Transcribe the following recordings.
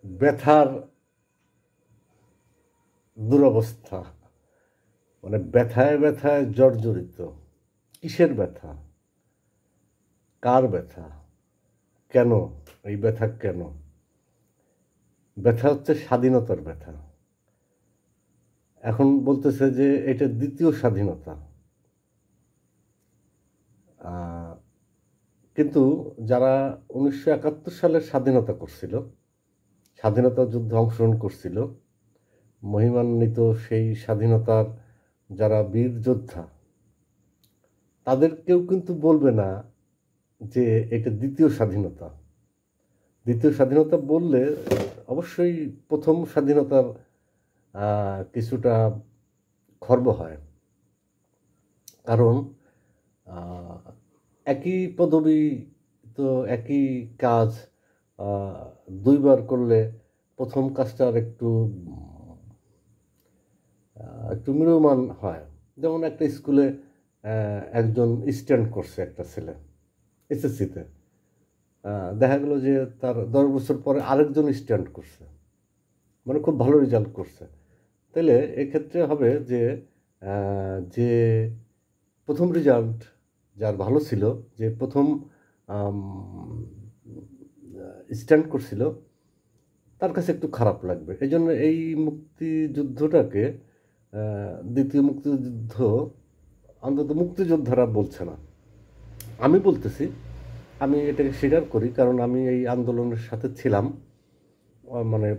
ব্যথার দুরবস্থা, মানে ব্যথায় ব্যথায় জর্জরিত। কিসের ব্যথা? কার ব্যথা? কেন? এই ব্যথা কেন? ব্যথা হচ্ছে স্বাধীনতার ব্যথা। এখন বলতেছে যে এটা দ্বিতীয় স্বাধীনতা। কিন্তু যারা 1971 সালের স্বাধীনতা করছিল, স্বাধীনতা যুদ্ধে অংশগ্রহণ করছিল, মহিমান্বিত সেই স্বাধীনতার যারা বীর যোদ্ধা, তাদের কেউ কিন্তু বলবে না যে এটা দ্বিতীয় স্বাধীনতা। দ্বিতীয় স্বাধীনতা বললে অবশ্যই প্রথম স্বাধীনতার কিছুটা খর্ব হয়। কারণ একই পদবি, তো একই কাজ দুইবার করলে প্রথম কাজটার একটু একটু ম্রিয়মাণ হয়। যেমন একটা স্কুলে একজন স্ট্যান্ড করছে একটা ছেলে এসএসসিতে, দেখা গেল যে তার 10 বছর পরে আরেকজন স্ট্যান্ড করছে, মানে খুব ভালো রেজাল্ট করছে। তাহলে এক্ষেত্রে হবে যে যে প্রথম রেজাল্ট যার ভালো ছিল, যে প্রথম স্ট্যান্ড করছিল, তার কাছে একটু খারাপ লাগবে। এই জন্য এই মুক্তিযুদ্ধটাকে দ্বিতীয় মুক্তিযুদ্ধ অন্তত মুক্তিযোদ্ধারা বলছে না, আমি বলতেছি। আমি এটাকে স্বীকার করি, কারণ আমি এই আন্দোলনের সাথে ছিলাম, মানে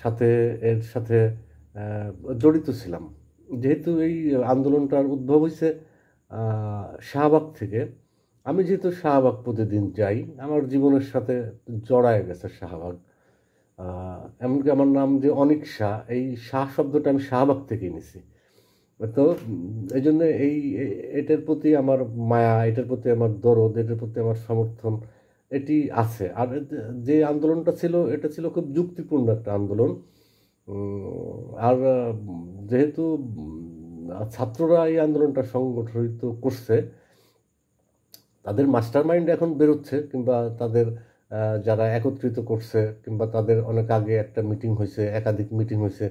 সাথে এর সাথে জড়িত ছিলাম। যেহেতু এই আন্দোলনটার উদ্ভব হয়েছে শাহবাগ থেকে, আমি যেহেতু শাহবাগ প্রতিদিন যাই, আমার জীবনের সাথে জড়ায় গেছে শাহবাগ। এমনকি আমার নাম যে অনিক শাহ, এই শাহ শব্দটা আমি শাহবাগ থেকেই নিছি। তো এই জন্য এটার প্রতি আমার মায়া, এটার প্রতি আমার দরদ, এটার প্রতি আমার সমর্থন এটি আছে। আর যে আন্দোলনটা ছিল, এটা ছিল খুব যুক্তিপূর্ণ একটা আন্দোলন। আর যেহেতু ছাত্ররা এই আন্দোলনটা সংগঠিত করছে, তাদের মাস্টার মাইন্ড এখন বেরোচ্ছে, কিংবা তাদের যারা একত্রিত করছে, কিংবা তাদের অনেক আগে একটা মিটিং হয়েছে, একাধিক মিটিং হয়েছে,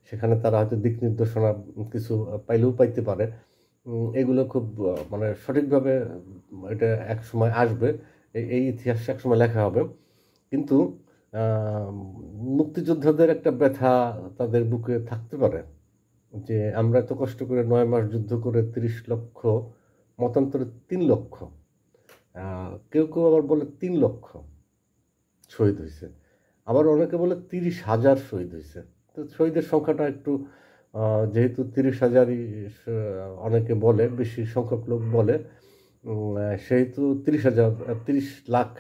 সেখানে তারা হয়তো দিক নির্দেশনা কিছু পাইলেও পাইতে পারে। এগুলো খুব মানে সঠিকভাবে এটা এক সময় আসবে, এই ইতিহাস এক সময় লেখা হবে। কিন্তু মুক্তিযোদ্ধাদের একটা ব্যথা তাদের বুকে থাকতে পারে, যে আমরা এত কষ্ট করে 9 মাস যুদ্ধ করে 30 লক্ষ, মতান্তরে 3 লক্ষ, কেউ কেউ আবার বলে 3 লক্ষ শহীদ হয়েছে, আবার অনেকে বলে 30,000 শহীদ হয়েছে। তো শহীদের সংখ্যাটা একটু যেহেতু 30,000ই অনেকে বলে, বেশি সংখ্যক লোক বলে, সেহেতু 30,000, 30 লাখ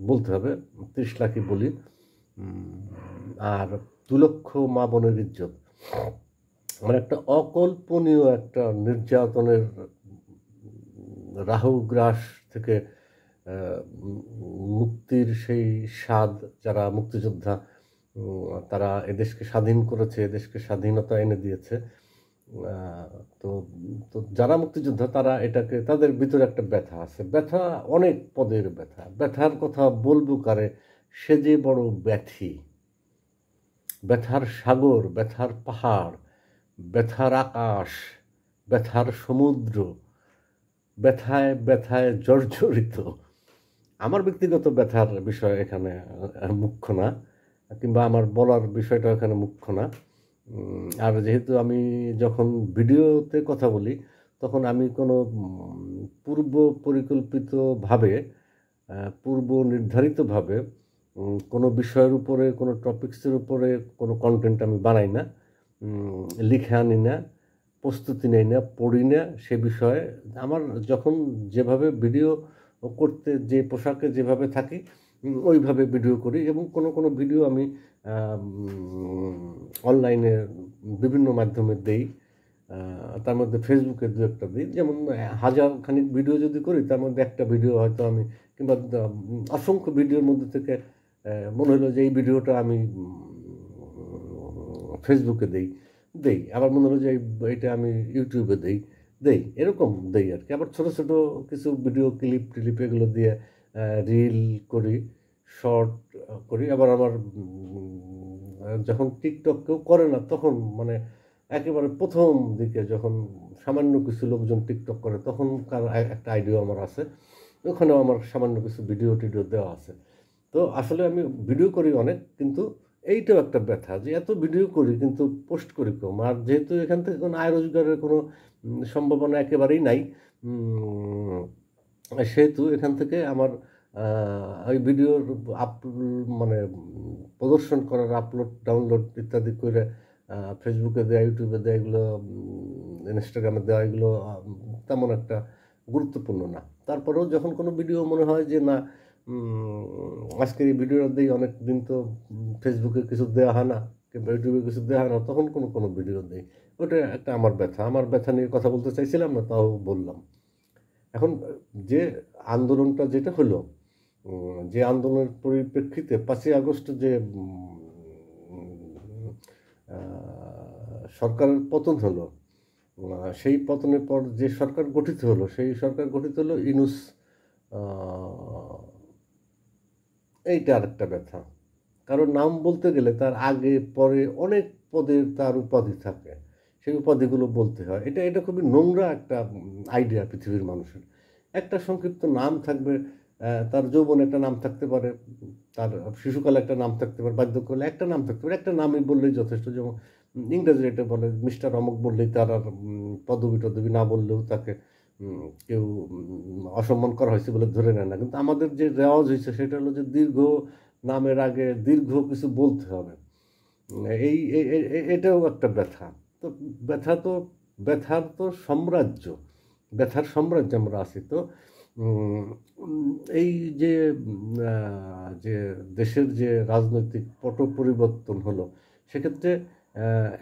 বলতে হবে, 30 লাখই বলি। আর 2 লক্ষ মা বোনের ইজ্জত, মানে একটা অকল্পনীয় একটা নির্যাতনের রাহু গ্রাস থেকে মুক্তির সেই স্বাদ, যারা মুক্তিযোদ্ধা তারা এদেশকে স্বাধীন করেছে, এদেশকে স্বাধীনতা এনে দিয়েছে, তো তো যারা মুক্তিযোদ্ধা তারা এটাকে, তাদের ভিতরে একটা ব্যথা আছে। ব্যথা অনেক পদের ব্যথা। ব্যথার কথা বলবো কারে, সে যে বড় ব্যথী। ব্যথার সাগর, ব্যথার পাহাড়, ব্যথার আকাশ, ব্যথার সমুদ্র, ব্যথায় ব্যথায় জর্জরিত। আমার ব্যক্তিগত ব্যথার বিষয় এখানে মুখ্য না, কিংবা আমার বলার বিষয়টা এখানে মুখ্য না। আর যেহেতু আমি যখন ভিডিওতে কথা বলি, তখন আমি কোনো পূর্ব পরিকল্পিতভাবে, পূর্ব নির্ধারিতভাবে কোনো বিষয়ের উপরে, কোনো টপিক্সের উপরে কোনো কন্টেন্ট আমি বানাই না, লিখে আনি না, প্রস্তুতি নেই না, পড়ি না সে বিষয়ে। আমার যখন যেভাবে ভিডিও করতে, যে পোশাকে যেভাবে থাকি, ওইভাবে ভিডিও করি। এবং কোনো কোনো ভিডিও আমি অনলাইনে বিভিন্ন মাধ্যমে দেই, তার মধ্যে ফেসবুকে দু একটা দিই। যেমন 1000 খানিক ভিডিও যদি করি, তার মধ্যে একটা ভিডিও হয়তো আমি, কিংবা অসংখ্য ভিডিওর মধ্যে থেকে মনে হলো যে এই ভিডিওটা আমি ফেসবুকে দেই, আবার মনে হলো যে এইটা আমি ইউটিউবে দেই, এরকম দেই আর কি। আবার ছোট ছোট কিছু ভিডিও ক্লিপ টিলিপ এগুলো দিয়ে রিল করি, শর্ট করি। আবার আমার যখন টিকটক কেউ করে না তখন মানে একেবারে ১ম দিকে যখন সামান্য কিছু লোকজন টিকটক করে তখনকার একটা আইডিয়া আমার আছে। ওখানেও আমার সামান্য কিছু ভিডিও-টিডিও দেওয়া আছে। তো আসলে আমি ভিডিও করি অনেক, কিন্তু এইটাও একটা ব্যথা যে এত ভিডিও করি কিন্তু পোস্ট করি কম। আর যেহেতু এখান থেকে কোনো আয় রোজগারের কোনো সম্ভাবনা একেবারেই নাই, উম সেহেতু এখান থেকে আমার ওই ভিডিওর আপ মানে প্রদর্শন করার আপলোড, ডাউনলোড ইত্যাদি করে ফেসবুকে দেয়া, ইউটিউবে দেয়া এগুলো, ইনস্টাগ্রামে দেওয়া এগুলো তেমন একটা গুরুত্বপূর্ণ না। তারপরেও যখন কোনো ভিডিও মনে হয় যে না, আজকের এই ভিডিওটা দেই, অনেক দিন তো ফেসবুকে কিছু দেওয়া হয় না কিংবা ইউটিউবে কিছু দেওয়া হয় না, তখন কোনো ভিডিও দেই। ওটা একটা আমার ব্যথা। আমার ব্যথা নিয়ে কথা বলতে চাইছিলাম না, তাও বললাম। এখন যে আন্দোলনটা যেটা হলো, যে আন্দোলনের পরিপ্রেক্ষিতে ৫ই আগস্ট যে সরকারের পতন হলো, সেই পতনের পর যে সরকার গঠিত হলো, সেই সরকার গঠিত হলো ইউনূস, আ এইটা আরেকটা ব্যথা। কারণ নাম বলতে গেলে তার আগে পরে অনেক পদের তার উপাধি থাকে। সেই উপাধিগুলো বলতে হয়। এটা খুবই নোংরা একটা আইডিয়া পৃথিবীর মানুষের। একটা সংক্ষিপ্ত নাম থাকবে, তার যৌবনে একটা নাম থাকতে পারে, তার শিশুকালে একটা নাম থাকতে পারে, বার্ধক্যকালে একটা নাম থাকতে পারে। একটা নামই বললেই যথেষ্ট। যেমন ইংরেজিতে এটা বলে মিস্টার অমুক বললেই তার আর পদবী-টদবি না বললেও তাকে কেউ অসম্মান করা হয়েছে বলে ধরে নেয় না। কিন্তু আমাদের যে রেওয়াজ হইছে সেটা হলো যে দীর্ঘ নামের আগে দীর্ঘ কিছু বলতে হবে। এই এ এ এ এটাও একটা ব্যথা। তো ব্যথা তো ব্যথার তো সাম্রাজ্য। ব্যথার সাম্রাজ্যে আমরা আছি। তো উম উম এই যে যে দেশের যে রাজনৈতিক পট পরিবর্তন হলো, সেক্ষেত্রে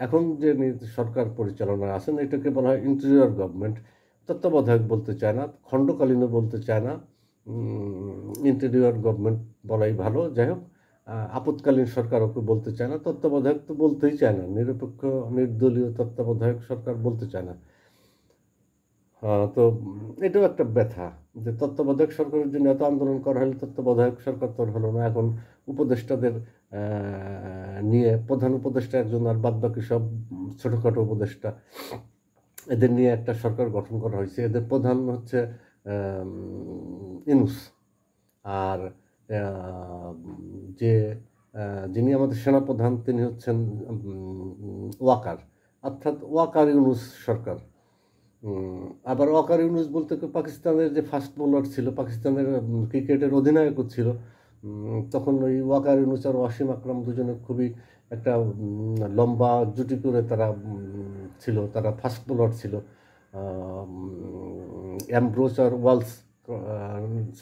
এখন যে সরকার পরিচালনায় আছেন এটাকে বলা হয় ইন্টেরিয়র গভর্নমেন্ট। তত্ত্বাবধায়ক বলতে চায় না, খণ্ডকালীনও বলতে চায় না। ইন্টেরিয়র গভর্নমেন্ট বলাই ভালো। যাই হোক, আপৎকালীন সরকার ওকে বলতে চায় না, তত্ত্বাবধায়ক তো বলতেই চায় না। নিরপেক্ষ নির্দলীয় তত্ত্বাবধায়ক সরকার বলতে চায় না। তো এটাও একটা ব্যথা যে তত্ত্বাবধায়ক সরকারের জন্য এত আন্দোলন করা হলে তত্ত্বাবধায়ক সরকার তো আর হলো না। এখন উপদেষ্টাদের নিয়ে প্রধান উপদেষ্টা একজন আর বাদবাকি সব ছোটখাটো উপদেষ্টা, এদের নিয়ে একটা সরকার গঠন করা হয়েছে। এদের প্রধান হচ্ছে ইউনূস। আর আ যে যিনি আমাদের সেনাপ্রধান তিনি হচ্ছেন ওয়াকার। অর্থাৎ ওয়াকার ইউনূস সরকার। আবার ওয়াকার ইউনূস বলতে পাকিস্তানের যে ফাস্ট বোলার ছিল, পাকিস্তানের ক্রিকেটের অধিনায়কও ছিল। তখন ওই ওয়াকার ইউনূস আর ওয়াসিম আকরাম দুজনে খুবই একটা লম্বা জুটি করে তারা ছিল। তারা ফাস্ট বোলার ছিল। অ্যামব্রোস আর ওয়ালস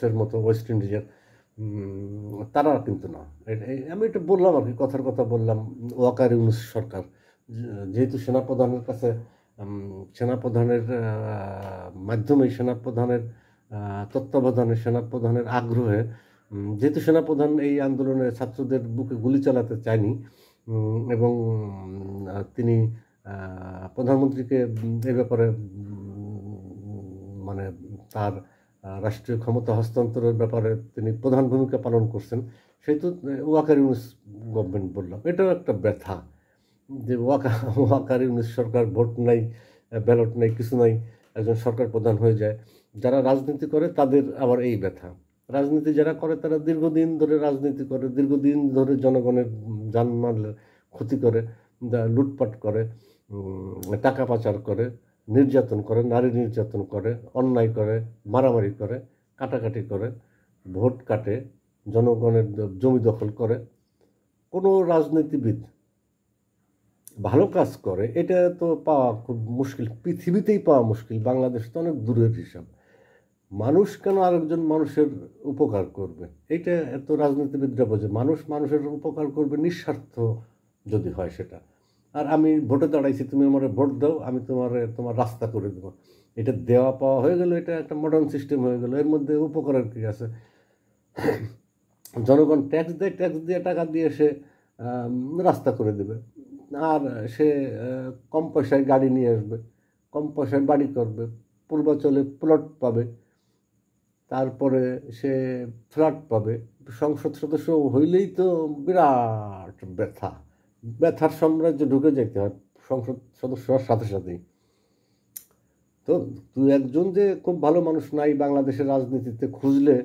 এর মতো ওয়েস্ট ইন্ডিজের। তারা কিন্তু না। আমি এটা বললাম আরকি, কথার কথা বললাম। ওয়াকার ইউনূস সরকার যেহেতু সেনাপ্রধানের কাছে, সেনাপ্রধানের মাধ্যমেই সেনাপ্রধানের তত্ত্বাবধানে সেনাপ্রধানের আগ্রহে, যেহেতু সেনাপ্রধান এই আন্দোলনে ছাত্রদের বুকে গুলি চালাতে চায়নি, এবং তিনি প্রধানমন্ত্রীকে এ ব্যাপারে মানে তার রাষ্ট্রীয় ক্ষমতা হস্তান্তরের ব্যাপারে তিনি প্রধান ভূমিকা পালন করছেন, সেহেতু ওয়াকার ইউনূস গভর্নমেন্ট বললাম। এটাও একটা ব্যথা যে ওয়াকার ইউনূস সরকার, ভোট নাই, ব্যালট নাই, কিছু নাই, একজন সরকার প্রধান হয়ে যায়। যারা রাজনীতি করে তাদের আবার এই ব্যথা। রাজনীতি যারা করে তারা দীর্ঘদিন ধরে রাজনীতি করে, দীর্ঘদিন ধরে জনগণের জানমালের ক্ষতি করে, লুটপাট করে, টাকা পাচার করে, নির্যাতন করে, নারী নির্যাতন করে, অন্যায় করে, মারামারি করে, কাটাকাটি করে, ভোট কাটে, জনগণের জমি দখল করে। কোনো রাজনীতিবিদ ভালো কাজ করে এটা তো পাওয়া খুব মুশকিল, পৃথিবীতেই পাওয়া মুশকিল। বাংলাদেশ তো অনেক দূরের হিসাব। মানুষ কেন আরেকজন মানুষের উপকার করবে? এইটা এত রাজনীতিবিদরা বোঝে। মানুষ মানুষের উপকার করবে নিঃস্বার্থ যদি হয় সেটা। আর আমি ভোটে দাঁড়াইছি, তুমি আমারে ভোট দাও, আমি তোমার রাস্তা করে দেবো। এটা দেওয়া পাওয়া হয়ে গেল, এটা একটা মডার্ন সিস্টেম হয়ে গেল। এর মধ্যে উপকারের কি আছে? জনগণ ট্যাক্স দেয়, ট্যাক্স দিয়ে টাকা দিয়ে সে রাস্তা করে দেবে। আর সে কম পয়সায় গাড়ি নিয়ে আসবে, কম পয়সায় বাড়ি করবে, পূর্বাঞ্চলে প্লট পাবে। তারপরে সে ফ্ল্যাট পাবে, সংসদ সদস্য হইলেই তো বিরাট ব্যথার সাম্রাজ্যে ঢুকে যেতে হয় সংসদ সদস্য হওয়ার সাথে সাথেই। তো দু একজন যে খুব ভালো মানুষ নাই বাংলাদেশের রাজনীতিতে, খুঁজলে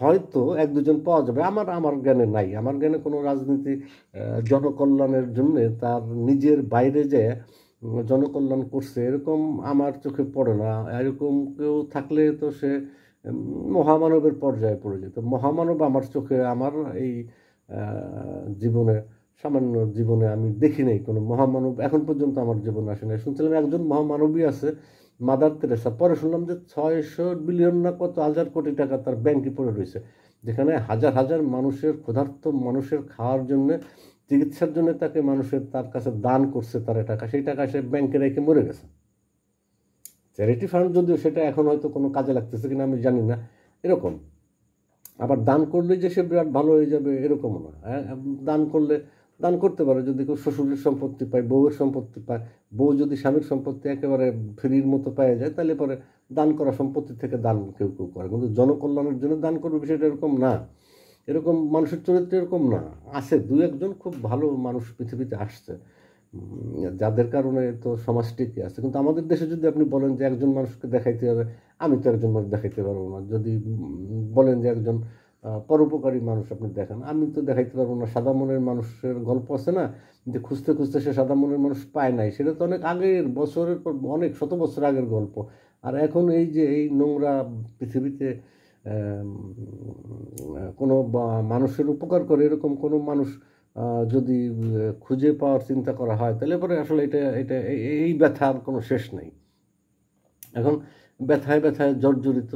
হয়তো এক দুজন পাওয়া যাবে। আমার জ্ঞানে নাই, আমার জ্ঞানে কোনো রাজনীতি জনকল্যাণের জন্য তার নিজের বাইরে যে জনকল্যাণ করছে এরকম আমার চোখে পড়ে না। এরকম কেউ থাকলে তো সে মহামানবের পর্যায়ে পড়ে যেত। মহামানব আমার চোখে, আমার এই জীবনে, সামান্য জীবনে আমি দেখি নাই কোনো মহামানব, এখন পর্যন্ত আমার জীবনে আসে নাই। শুনছিলাম একজন মহামানবই আছে, মাদার তেরেসা। পরে শুনলাম যে 600 বিলিয়ন না কত হাজার কোটি টাকা তার ব্যাংকে পড়ে রয়েছে, যেখানে হাজার হাজার মানুষের, ক্ষুধার্ত মানুষের খাওয়ার জন্য, চিকিৎসার জন্য তাকে মানুষের তার কাছে দান করছে তার টাকা, সেই টাকা সে ব্যাংকে রেখে মরে গেছে। চ্যারিটি ফান্ড যদিও সেটা এখন হয়তো কোনো কাজে লাগতেছে কিনা আমি জানি না, এরকম। আবার দান করলে যে সে বিরাট ভালো হয়ে যাবে এরকমও না। দান করতে পারে যদি কেউ শ্বশুরের সম্পত্তি পায়, বউয়ের সম্পত্তি পায়, বউ যদি স্বামীর সম্পত্তি একেবারে ফ্রির মতো পাওয়া যায়, তাহলে পরে দান করা সম্পত্তি থেকে দান কেউ কেউ করে, কিন্তু জনকল্যাণের জন্য দান করবে বিষয়টা এরকম না। এরকম মানুষের চরিত্র এরকম না। আছে দু একজন খুব ভালো মানুষ পৃথিবীতে আসছে, যাদের কারণে তো সমাজ টিকে আছে। কিন্তু আমাদের দেশে যদি আপনি বলেন যে একজন মানুষকে দেখাইতে হবে, আমি তো একজন মানুষ দেখাইতে পারবো না। যদি বলেন যে একজন পরোপকারী মানুষ আপনি দেখান, আমি তো দেখাইতে পারবো না। সাদা মনের মানুষের গল্প আছে না, যে খুঁজতে খুঁজতে সে সাদা মনের মানুষ পায় নাই, সেটা তো অনেক আগের, বছরের পর অনেক শত বছর আগের গল্প। আর এখন এই যে এই নোংরা পৃথিবীতে কোনো মানুষের উপকার করে এরকম কোনো মানুষ যদি খুঁজে পাওয়ার চিন্তা করা হয়, তাহলে পরে আসলে এটা এটা এই ব্যথার কোনো শেষ নেই। এখন ব্যথায় ব্যথায় জর্জরিত।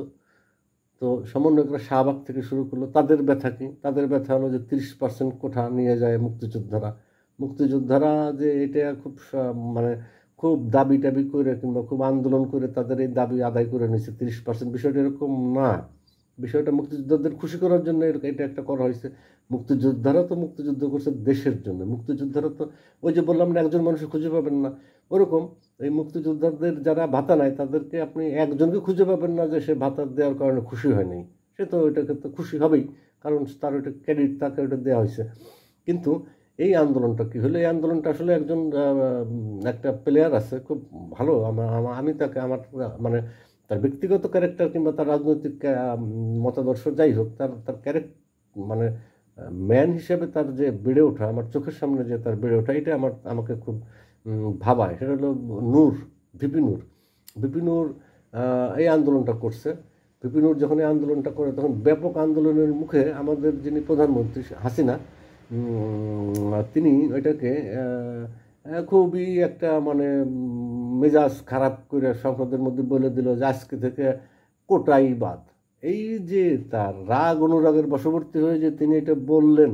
তো সমন্বয়করা শাহবাগ থেকে শুরু করলো, তাদের ব্যথা কি? তাদের ব্যথা হলো যে 30% কোঠা নিয়ে যায় মুক্তিযোদ্ধারা যে এটা খুব মানে খুব দাবি টাবি করে কিংবা খুব আন্দোলন করে তাদের এই দাবি আদায় করে নিয়েছে 30%। বিষয়টা এরকম না। বিষয়টা মুক্তিযোদ্ধাদের খুশি করার জন্য এটা একটা করা হয়েছে। মুক্তিযোদ্ধারা তো মুক্তিযুদ্ধ করছে দেশের জন্য। মুক্তিযোদ্ধারা তো ওই যে বললাম না একজন মানুষ খুঁজে পাবেন না, ওরকম এই মুক্তিযোদ্ধাদের যারা ভাতা নেয় তাদেরকে আপনি একজনকে খুঁজে পাবেন না যে সে ভাতা দেওয়ার কারণে খুশি হয়নি। সে তো ওইটাকে তো খুশি হবেই, কারণ তার ওইটা ক্রেডিট, তাকে ওইটা দেওয়া হয়েছে। কিন্তু এই আন্দোলনটা কী হলো? এই আন্দোলনটা আসলে একজন একটা প্লেয়ার আছে খুব ভালো, আমি তাকে আমার মানে তার ব্যক্তিগত ক্যারেক্টার কিংবা তার রাজনৈতিক মতাদর্শ যাই হোক, তার তার মানে ম্যান হিসেবে তার যে বেড়ে ওঠা, আমার চোখের সামনে যে তার বেড়ে ওঠা, এটা আমাকে খুব ভাবায়। সেটা হলো ভিপি নূর এই আন্দোলনটা করছে। ভিপি নূর যখন এই আন্দোলনটা করে তখন ব্যাপক আন্দোলনের মুখে আমাদের যিনি প্রধানমন্ত্রী হাসিনা, তিনি ওইটাকে খুবই একটা মানে মেজাজ খারাপ করে সংসদের মধ্যে বলে দিল যে আজকে থেকে কোটাই বাদ। এই যে তার রাগ অনুরাগের বশবর্তী হয়ে যে তিনি এটা বললেন,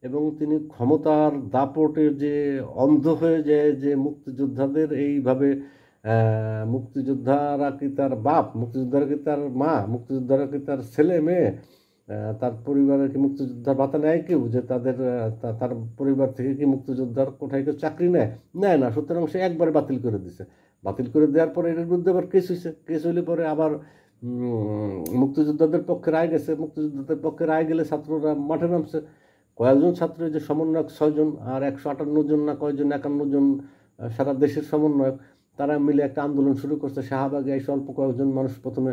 এবং তিনি ক্ষমতার দাপটে যে অন্ধ হয়ে যায়, যে মুক্তিযোদ্ধাদের এইভাবে মুক্তিযোদ্ধারা কি তার বাপ, মুক্তিযোদ্ধারা কি তার মা, মুক্তিযোদ্ধারা কি তার ছেলে মেয়ে, তার পরিবারের কি মুক্তিযোদ্ধার ভাতা নেয় কেউ, যে তাদের তার পরিবার থেকে কি মুক্তিযোদ্ধার কোথায় কেউ চাকরি নেয় না। সুতরাং সে একবারে বাতিল করে দিছে। বাতিল করে দেওয়ার পরে এর বিরুদ্ধে আবার কেস হয়েছে। কেস হইলে পরে আবার মুক্তিযোদ্ধাদের পক্ষে রায় গেছে। মুক্তিযোদ্ধাদের পক্ষে রায় গেলে ছাত্ররা মাঠে নামছে। কয়েকজন ছাত্র, যে সমন্বয়ক 6 জন আর 158 জন না কয়েকজন 51 জন সারা দেশের সমন্বয়ক, তারা মিলে একটা আন্দোলন শুরু করছে। শাহবাগে এসে অল্প কয়েকজন মানুষ প্রথমে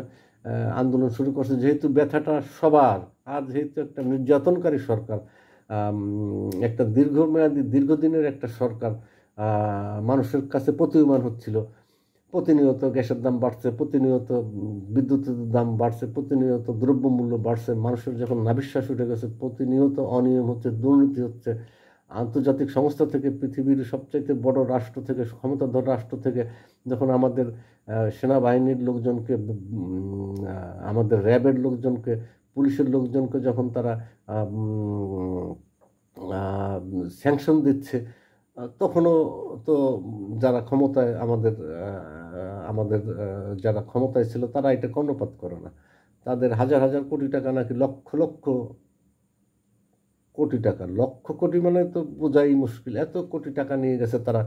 আন্দোলন শুরু করছে, যেহেতু ব্যথাটা সবার, আর যেহেতু একটা নির্যাতনকারী সরকার, একটা দীর্ঘদিনের একটা সরকার মানুষের কাছে প্রতীয়মান হচ্ছিল। প্রতিনিয়ত গ্যাসের দাম বাড়ছে, প্রতিনিয়ত বিদ্যুতের দাম বাড়ছে, প্রতিনিয়ত দ্রব্যমূল্য বাড়ছে। মানুষের যখন নাভিশ্বাস উঠে গেছে, প্রতিনিয়ত অনিয়ম হচ্ছে, দুর্নীতি হচ্ছে। আন্তর্জাতিক সংস্থা থেকে, পৃথিবীর সবচাইতে বড় রাষ্ট্র থেকে, ক্ষমতাধর রাষ্ট্র থেকে যখন আমাদের সেনাবাহিনীর লোকজনকে, আমাদের র্যাবের লোকজনকে, পুলিশের লোকজনকে যখন তারা স্যাংশন দিচ্ছে, তখনও তো যারা ক্ষমতায় আমাদের যারা ক্ষমতায় ছিল তারা এটা কর্ণপাত করে না। তাদের হাজার হাজার কোটি টাকা, নাকি লক্ষ লক্ষ কোটি টাকা, লক্ষ কোটি মানে তো বোঝাই মুশকিল, এত কোটি টাকা নিয়ে গেছে তারা,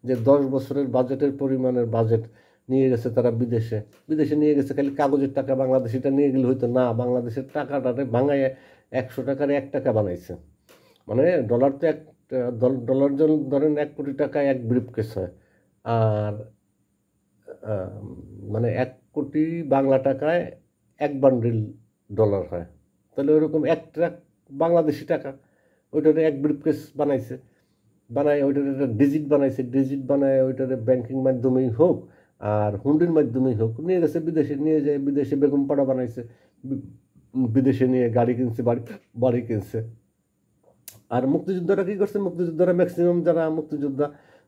যে 10 বছরের বাজেটের পরিমাণের বাজেট নিয়ে গেছে তারা বিদেশে, বিদেশে নিয়ে গেছে খালি কাগজের টাকা, বাংলাদেশিটা নিয়ে গেলে হয়তো না, বাংলাদেশের টাকাটারে ভাঙায় 100 টাকার 1 টাকা বানাইছে। মানে ডলার তো ডলার ধরেন 1 কোটি টাকা এক ব্রিফকেস হয়, আর মানে 1 কোটি বাংলা টাকায় 1 বান্ডিল ডলার হয়। তাহলে ওইরকম 1 ট্রাক বাংলাদেশি টাকা ওইটারে এক ব্রিফকেস বানাইছে, বানায় ওইটার একটা ডিজিট বানাইছে, ডিজিট বানায় ওইটারে ব্যাংকিং মাধ্যমেই হোক আর হুন্ডির মাধ্যমেই হোক নিয়ে গেছে বিদেশে, নিয়ে যায় বিদেশে বেগম পাড়া বানাইছে, বিদেশে নিয়ে গাড়ি কিনছে, বাড়ি বাড়ি কিনছে। আর মুক্তিযোদ্ধারা কী করছে, মুক্তিযোদ্ধারা ম্যাক্সিমাম যারা মুক্তিযোদ্ধা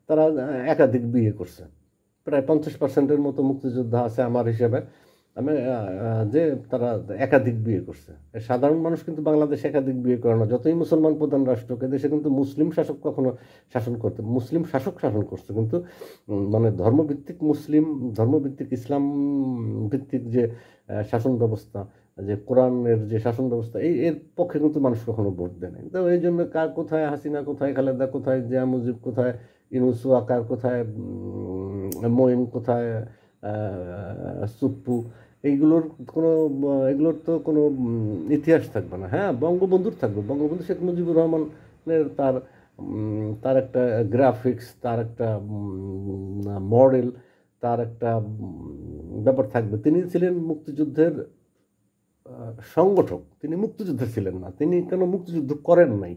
তারা একাধিক বিয়ে করছে। প্রায় 50% মতো মুক্তিযোদ্ধা আছে আমার হিসেবে, আমি যে তারা একাধিক বিয়ে করছে। সাধারণ মানুষ কিন্তু বাংলাদেশে একাধিক বিয়ে করে না, যতই মুসলমান প্রধান রাষ্ট্র, দেশে কিন্তু মুসলিম শাসক কখনো শাসন করতে, মুসলিম শাসক শাসন করছে, কিন্তু মানে ধর্মভিত্তিক মুসলিম, ধর্মভিত্তিক ইসলাম ভিত্তিক যে শাসন ব্যবস্থা, যে কোরআনের যে শাসন ব্যবস্থা, এর পক্ষে কিন্তু মানুষ কখনো ভোট দেয় নাই। তো এই জন্য কোথায় হাসিনা, কোথায় খালেদা, কোথায় জিয়া মুজিব, কোথায় ইউনূস ওয়াকার, কোথায় মঈন, কোথায় সুপ্পু, এগুলোর তো কোনো ইতিহাস থাকবে না। হ্যাঁ, বঙ্গবন্ধুর থাকবে, বঙ্গবন্ধু শেখ মুজিবুর রহমানের তার একটা গ্রাফিক্স, তার একটা মডেল, তার একটা ব্যাপার থাকবে। তিনি ছিলেন মুক্তিযুদ্ধের সংগঠক, তিনি মুক্তিযুদ্ধ ছিলেন না, তিনি কেন মুক্তিযুদ্ধ করেন নাই,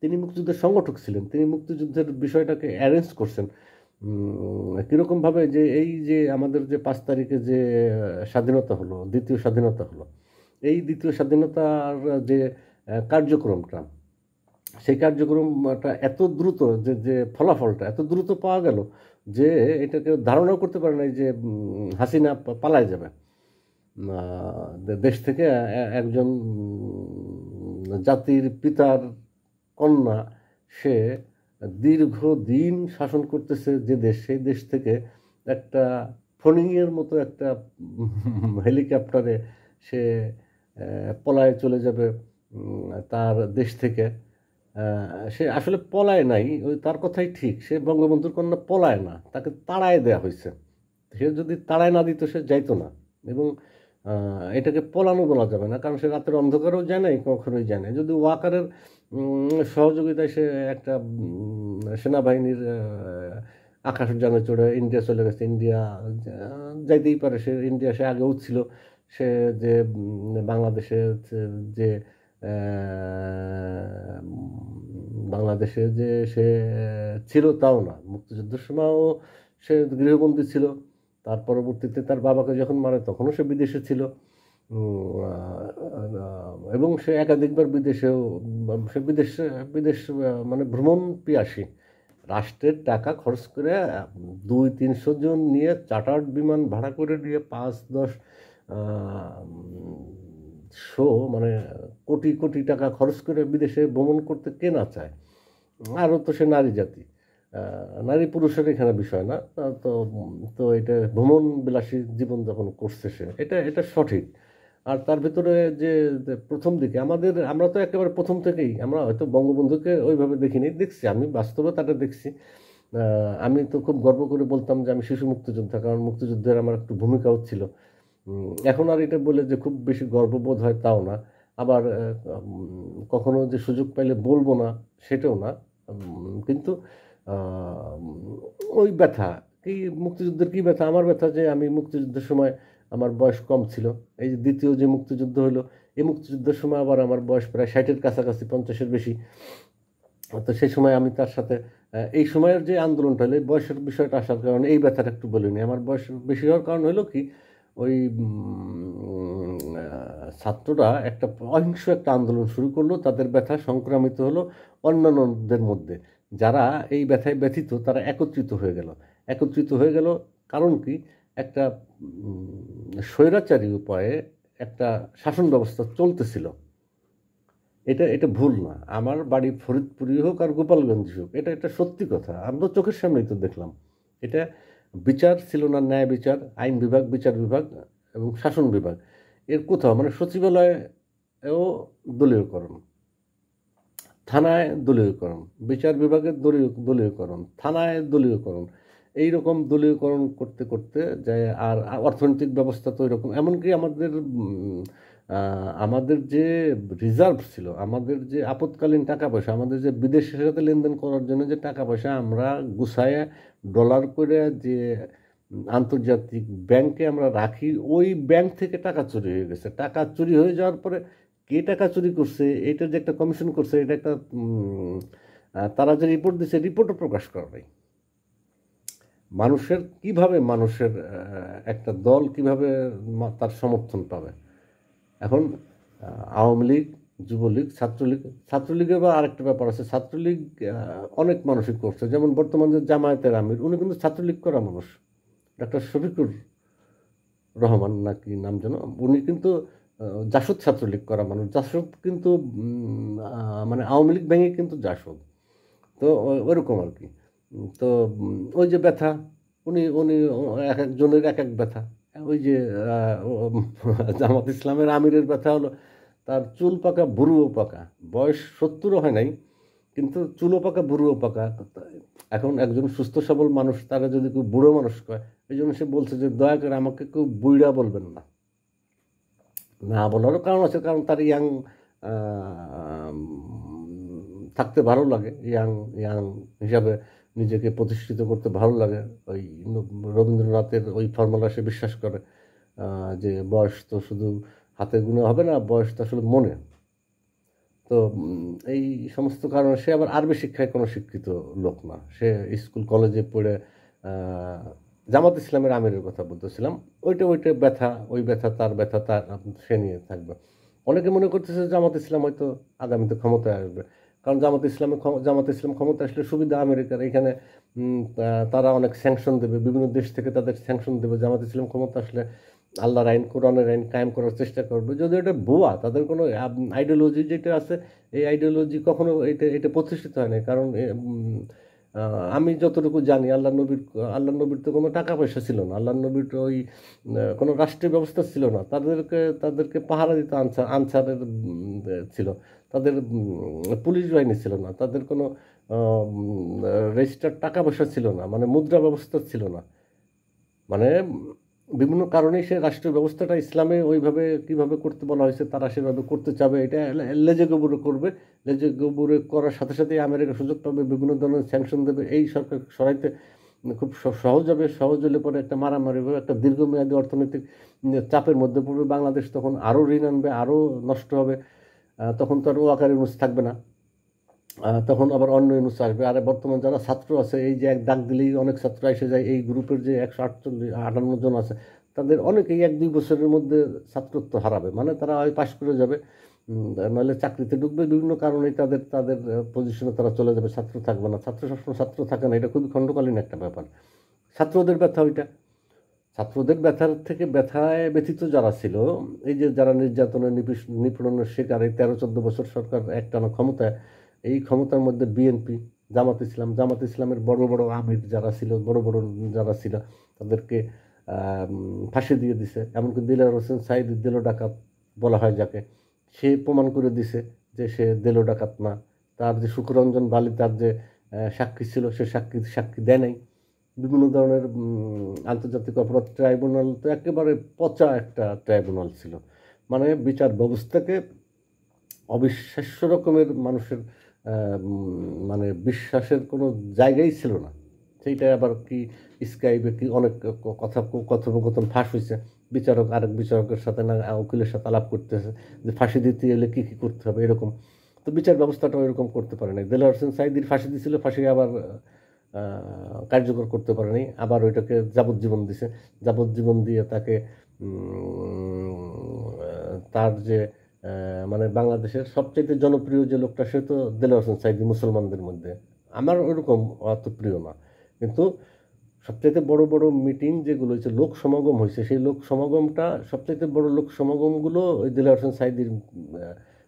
তিনি মুক্তিযুদ্ধের সংগঠক ছিলেন, তিনি মুক্তিযুদ্ধের বিষয়টাকে অ্যারেঞ্জ করছেন। কীরকমভাবে যে এই যে আমাদের যে 5 তারিখে যে স্বাধীনতা হলো, দ্বিতীয় স্বাধীনতা হলো, এই দ্বিতীয় স্বাধীনতার যে কার্যক্রমটা, সেই কার্যক্রমটা এত দ্রুত, যে ফলাফলটা এত দ্রুত পাওয়া গেল যে এটাকে ধারণাও করতে পারে নাই যে হাসিনা পালায় যাবে দেশ থেকে। একজন জাতির পিতার কন্যা, সে দীর্ঘদিন শাসন করতেছে যে দেশ, সেই দেশ থেকে একটা ফড়িংয়ের মতো একটা হেলিকপ্টারে সে পলায়ে চলে যাবে তার দেশ থেকে। সে আসলে পলায় নাই, ওই তার কথাই ঠিক, সে বঙ্গবন্ধুর কন্যা পলায় না, তাকে তাড়ায় দেওয়া হয়েছে। সে যদি তাড়ায় না দিত সে যাইতো না, এবং এটাকে পলানো বলা যাবে না, কারণ সে রাতের অন্ধকারেও যায় নাই, কখনোই যায় না। যদি ওয়াকারের সহযোগিতায় সে একটা সেনাবাহিনীর আকাশযানে চড়ে ইন্ডিয়া চলে গেছে, ইন্ডিয়া যাইতেই পারে, সে ইন্ডিয়া সে আগেও ছিল, সে যে বাংলাদেশে যে বাংলাদেশে যে সে ছিল তাও না, মুক্তিযুদ্ধের সময়ও সে গৃহবন্দী ছিল, তার পরবর্তীতে তার বাবাকে যখন মারে তখনও সে বিদেশে ছিল, এবং সে একাধিকবার সে বিদেশ মানে ভ্রমণ পিয়াসী। রাষ্ট্রের টাকা খরচ করে 200-300 জন নিয়ে চার্টার্ড বিমান ভাড়া করে নিয়ে 5-10 মানে কোটি কোটি টাকা খরচ করে বিদেশে ভ্রমণ করতে কে না চায়। আরও তো সে নারী জাতি, নারী পুরুষের এখানে বিষয় না, তো এটা ভ্রমণ বিলাসী জীবনযাপন করছে সে, এটা সঠিক। আর তার ভিতরে যে প্রথম দিকে আমরা তো একেবারে প্রথম থেকেই, আমরা হয়তো বঙ্গবন্ধুকে ওইভাবে দেখিনি, দেখছি, আমি বাস্তবে তাটা দেখছি। আমি তো খুব গর্ব করে বলতাম যে আমি শিশু মুক্তিযোদ্ধা, কারণ মুক্তিযুদ্ধের আমার একটু ভূমিকাও ছিল। এখন আর এটা বলে যে খুব বেশি গর্ববোধ হয় তাও না, আবার কখনো যে সুযোগ পাইলে বলবো না সেটাও না, কিন্তু ওই ব্যথা কি, মুক্তিযুদ্ধের কি ব্যথা, আমার ব্যথা যে আমি মুক্তিযুদ্ধের সময় আমার বয়স কম ছিল। এই যে দ্বিতীয় যে মুক্তিযুদ্ধ হলো, এই মুক্তিযুদ্ধের সময় আবার আমার বয়স প্রায় 60-এর কাছাকাছি, 50-এর বেশি। তো সেই সময় আমি তার সাথে এই সময়ের যে আন্দোলনটা হলো, এই বয়সের বিষয়টা আসার কারণে এই ব্যথাটা একটু বলিনি। আমার বয়স বেশি হওয়ার কারণ হলো কি, ওই ছাত্ররা একটা অহিংস একটা আন্দোলন শুরু করলো, তাদের ব্যথা সংক্রামিত হলো অন্যান্যদের মধ্যে, যারা এই ব্যথায় ব্যথিত তারা একত্রিত হয়ে গেল। কারণ কি, একটা স্বৈরাচারী উপায়ে একটা শাসন ব্যবস্থা চলতেছিল। এটা ভুল না, আমার বাড়ি ফরিদপুরই হোক আর গোপালগঞ্জ হোক, এটা সত্যি কথা, আমরা চোখের সামনেই তো দেখলাম। এটা বিচার ছিল না, ন্যায় বিচার, আইন বিভাগ, বিচার বিভাগ এবং শাসন বিভাগ, এর কোথাও মানে সচিবালয়েও দলীয়করণ, থানায় দলীয়করণ, বিচার বিভাগের দলীয়করণ, থানায় দলীয়করণ, এইরকম দলীয়করণ করতে করতে যায়। আর অর্থনৈতিক ব্যবস্থা তো এরকম, এমনকি আমাদের যে রিজার্ভ ছিল, আমাদের যে আপৎকালীন টাকা পয়সা, আমাদের যে বিদেশের সাথে লেনদেন করার জন্য যে টাকা পয়সা আমরা গুছায় ডলার করে যে আন্তর্জাতিক ব্যাংকে আমরা রাখি, ওই ব্যাংক থেকে টাকা চুরি হয়ে গেছে। টাকা চুরি হয়ে যাওয়ার পরে কে টাকা চুরি করছে, এটা যে একটা কমিশন করছে, এটা একটা তারা যে রিপোর্ট দিচ্ছে, রিপোর্টও প্রকাশ করা নাই। মানুষের একটা দল কিভাবে তার সমর্থন পাবে? এখন আওয়ামী লীগ, যুবলীগ, ছাত্রলীগের বা আরেকটা ব্যাপার আছে। ছাত্রলীগ অনেক মানুষই করছে, যেমন বর্তমান যে জামায়াতের আমির, উনি কিন্তু ছাত্রলীগ করা মানুষ, ডাক্তার শফিকুর রহমান নাকি নাম যেন, উনি কিন্তু জাসদ ছাত্রলীগ করা মানুষ। জাসদ কিন্তু মানে আওয়ামী লীগ ভেঙে কিন্তু জাসদ, তো ওরকম আর কি। তো ওই যে ব্যথা, উনি উনি এক একজনের এক এক ব্যথা। ওই যে জামাত ইসলামের আমিরের ব্যথা হলো তার চুল পাকা বুড়ুও পাকা, বয়স 70 হয় নাই, কিন্তু চুলও পাকা বুড়ুও পাকা। এখন একজন সুস্থ সবল মানুষ, তারা যদি কেউ বুড়ো মানুষ কয়, এই জন্য সে বলছে যে দয়া করে আমাকে কেউ বুইড়া বলবেন না। না বলারও কারণ আছে, কারণ তার ইয়াং থাকতে ভালো লাগে, ইয়াং ইয়াং হিসাবে নিজেকে প্রতিষ্ঠিত করতে ভালো লাগে। ওই রবীন্দ্রনাথের ওই ফর্মুলা সে বিশ্বাস করে যে বয়স তো শুধু হাতে গুণে হবে না, বয়স তো আসলে মনে। তো এই সমস্ত কারণে সে আবার আরবি শিক্ষায় কোনো শিক্ষিত লোক না, সে স্কুল কলেজে পড়ে জামাত ইসলামের আমিরের কথা বলতেছিলাম, ওইটা ব্যথা, ওই ব্যথা তার ব্যথা, তার সে নিয়ে থাকবে। অনেকে মনে করতেছে জামাত ইসলাম হয়তো আগামীতে ক্ষমতায় আসবে, কারণ জামাত ইসলাম ক্ষমতা আসলে সুবিধা আমেরিকার। এখানে তারা অনেক স্যাংশন দেবে, বিভিন্ন দেশ থেকে তাদের স্যাংশন দেবে। জামাত ইসলাম ক্ষমতা আসলে আল্লাহর আইন, কোরআনের আইন কায়েম করার চেষ্টা করবে। যদি এটা ভুয়া, তাদের কোনো আইডিওলজি যেটা আছে, এই আইডিওলজি কখনো এটা প্রতিষ্ঠিত হয় না। কারণ আমি যতটুকু জানি, আল্লাহ নবীর তো কোনো টাকা পয়সা ছিল না, আল্লাহ নবীর ওই কোনো রাষ্ট্রীয় ব্যবস্থা ছিল না, তাদেরকে পাহারা দিতে আনসারের ছিল, তাদের পুলিশ বাহিনী ছিল না, তাদের কোনো রেজিস্টার্ড টাকা পয়সা ছিল না, মানে মুদ্রা ব্যবস্থা ছিল না। মানে বিভিন্ন কারণেই সে রাষ্ট্রীয় ব্যবস্থাটা ইসলামে ওইভাবে কীভাবে করতে বলা হয়েছে, তারা সেভাবে করতে চাবে, এটা লেজে গোবরে করবে। লেজে গোবরে করার সাথে সাথেই আমেরিকা সুযোগ পাবে, বিভিন্ন ধরনের স্যাংশন দেবে। এই সরকার সরাইতে খুব সহজ হলে পরে একটা মারামারি হবে, একটা দীর্ঘমেয়াদী অর্থনৈতিক চাপের মধ্যে পড়বে বাংলাদেশ। তখন আরও ঋণ আনবে, আরও নষ্ট হবে। তখন তো আর ওয়াকার ইউনুস থাকবে না, তখন আবার অন্য ইউনুস আসবে। আর বর্তমান যারা ছাত্র আছে, এই যে এক ডাক দিলেই অনেক ছাত্র এসে যায়, এই গ্রুপের যে 158 জন আছে, তাদের অনেকেই 1-2 বছরের মধ্যে ছাত্রত্ব হারাবে, মানে তারা হয় পাশ করে যাবে, নাহলে চাকরিতে ঢুকবে। বিভিন্ন কারণেই তাদের তাদের পজিশনে তারা চলে যাবে, ছাত্র থাকবে না। ছাত্র সবসময় ছাত্র থাকে না, এটা খুবই খণ্ডকালীন একটা ব্যাপার। ছাত্রদের ব্যথা ওইটা। ছাত্রদের ব্যথার থেকে ব্যথায় ব্যথিত যারা ছিল, এই যে যারা নির্যাতনের নিপীড়নের শিকার, এই 13-14 বছর সরকার একটানা ক্ষমতায়, এই ক্ষমতার মধ্যে বিএনপি, জামাত ইসলামের বড় বড় আমির যারা ছিল, যারা ছিল, তাদেরকে ফাঁসি দিয়ে দিছে। এমনকি দিলওয়ার হোসেন সাঈদ, দেলো ডাকাত বলা হয় যাকে, সে প্রমাণ করে দিছে যে সে দেলো ডাকাত না। তার যে শুকুরঞ্জন বালি, তার যে সাক্ষী ছিল, সে সাক্ষী দেয় নাই। বিভিন্ন ধরনের আন্তর্জাতিক অপরাধ ট্রাইব্যুনাল তো একেবারে পচা একটা ট্রাইব্যুনাল ছিল, মানে বিচার ব্যবস্থাকে অবিশ্বাস্য রকমের মানুষের মানে বিশ্বাসের কোনো জায়গাই ছিল না। সেইটা আবার কি স্কাইপে কি অনেক কথোপকথন ফাঁস হয়েছে, বিচারক আরেক বিচারকের সাথে না উকিলের সাথে আলাপ করতেছে যে ফাঁসি দিতে এলে কী কী করতে হবে, এরকম। তো বিচার ব্যবস্থাটাও এরকম করতে পারে নাই। দেলোয়ার হোসেন সাঈদীর ফাঁসি দিয়েছিল, ফাঁসি আবার কার্যকর করতে পারেনি, আবার ওইটাকে যাবজ্জীবন দিছে। যাবজ্জীবন দিয়ে তাকে তার যে মানে বাংলাদেশের সবচেয়ে জনপ্রিয় যে লোকটা, সে তো দেলোয়ার হোসেন সাঈদী মুসলমানদের মধ্যে। আমার ওরকম অত প্রিয় না, কিন্তু সবচাইতে বড় বড় মিটিং যেগুলো হয়েছে, লোক সমাগম হয়েছে, সেই লোক সমাগমটা সবচাইতে বড় লোক সমাগমগুলো ওই দেলোয়ার হোসেন সাঈদীর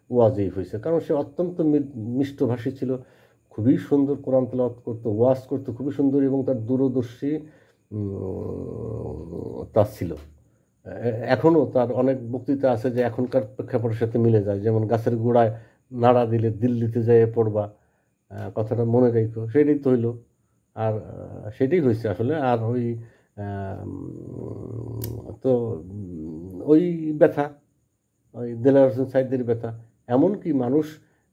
ওয়াজেই হয়েছে। কারণ সে অত্যন্ত মিষ্টভাষী ছিল, খুবই সুন্দর কোরআন তেলাওয়াত করতো, ওয়াজ করতো খুবই সুন্দর, এবং তার দূরদর্শী তা ছিল। এখনও তার অনেক বক্তৃতা আছে যে এখনকার প্রেক্ষাপটের সাথে মিলে যায়, যেমন গাছের গোড়ায় নাড়া দিলে দিল্লিতে যেয়ে পড়বা, কথাটা মনে রেখো, সেটাই তো হইল। আর সেটাই হয়েছে আসলে। আর ওই তো ওই ব্যথা, ওই দেলোয়ার হোসেন সাঈদীর ব্যথা, এমনকি মানুষ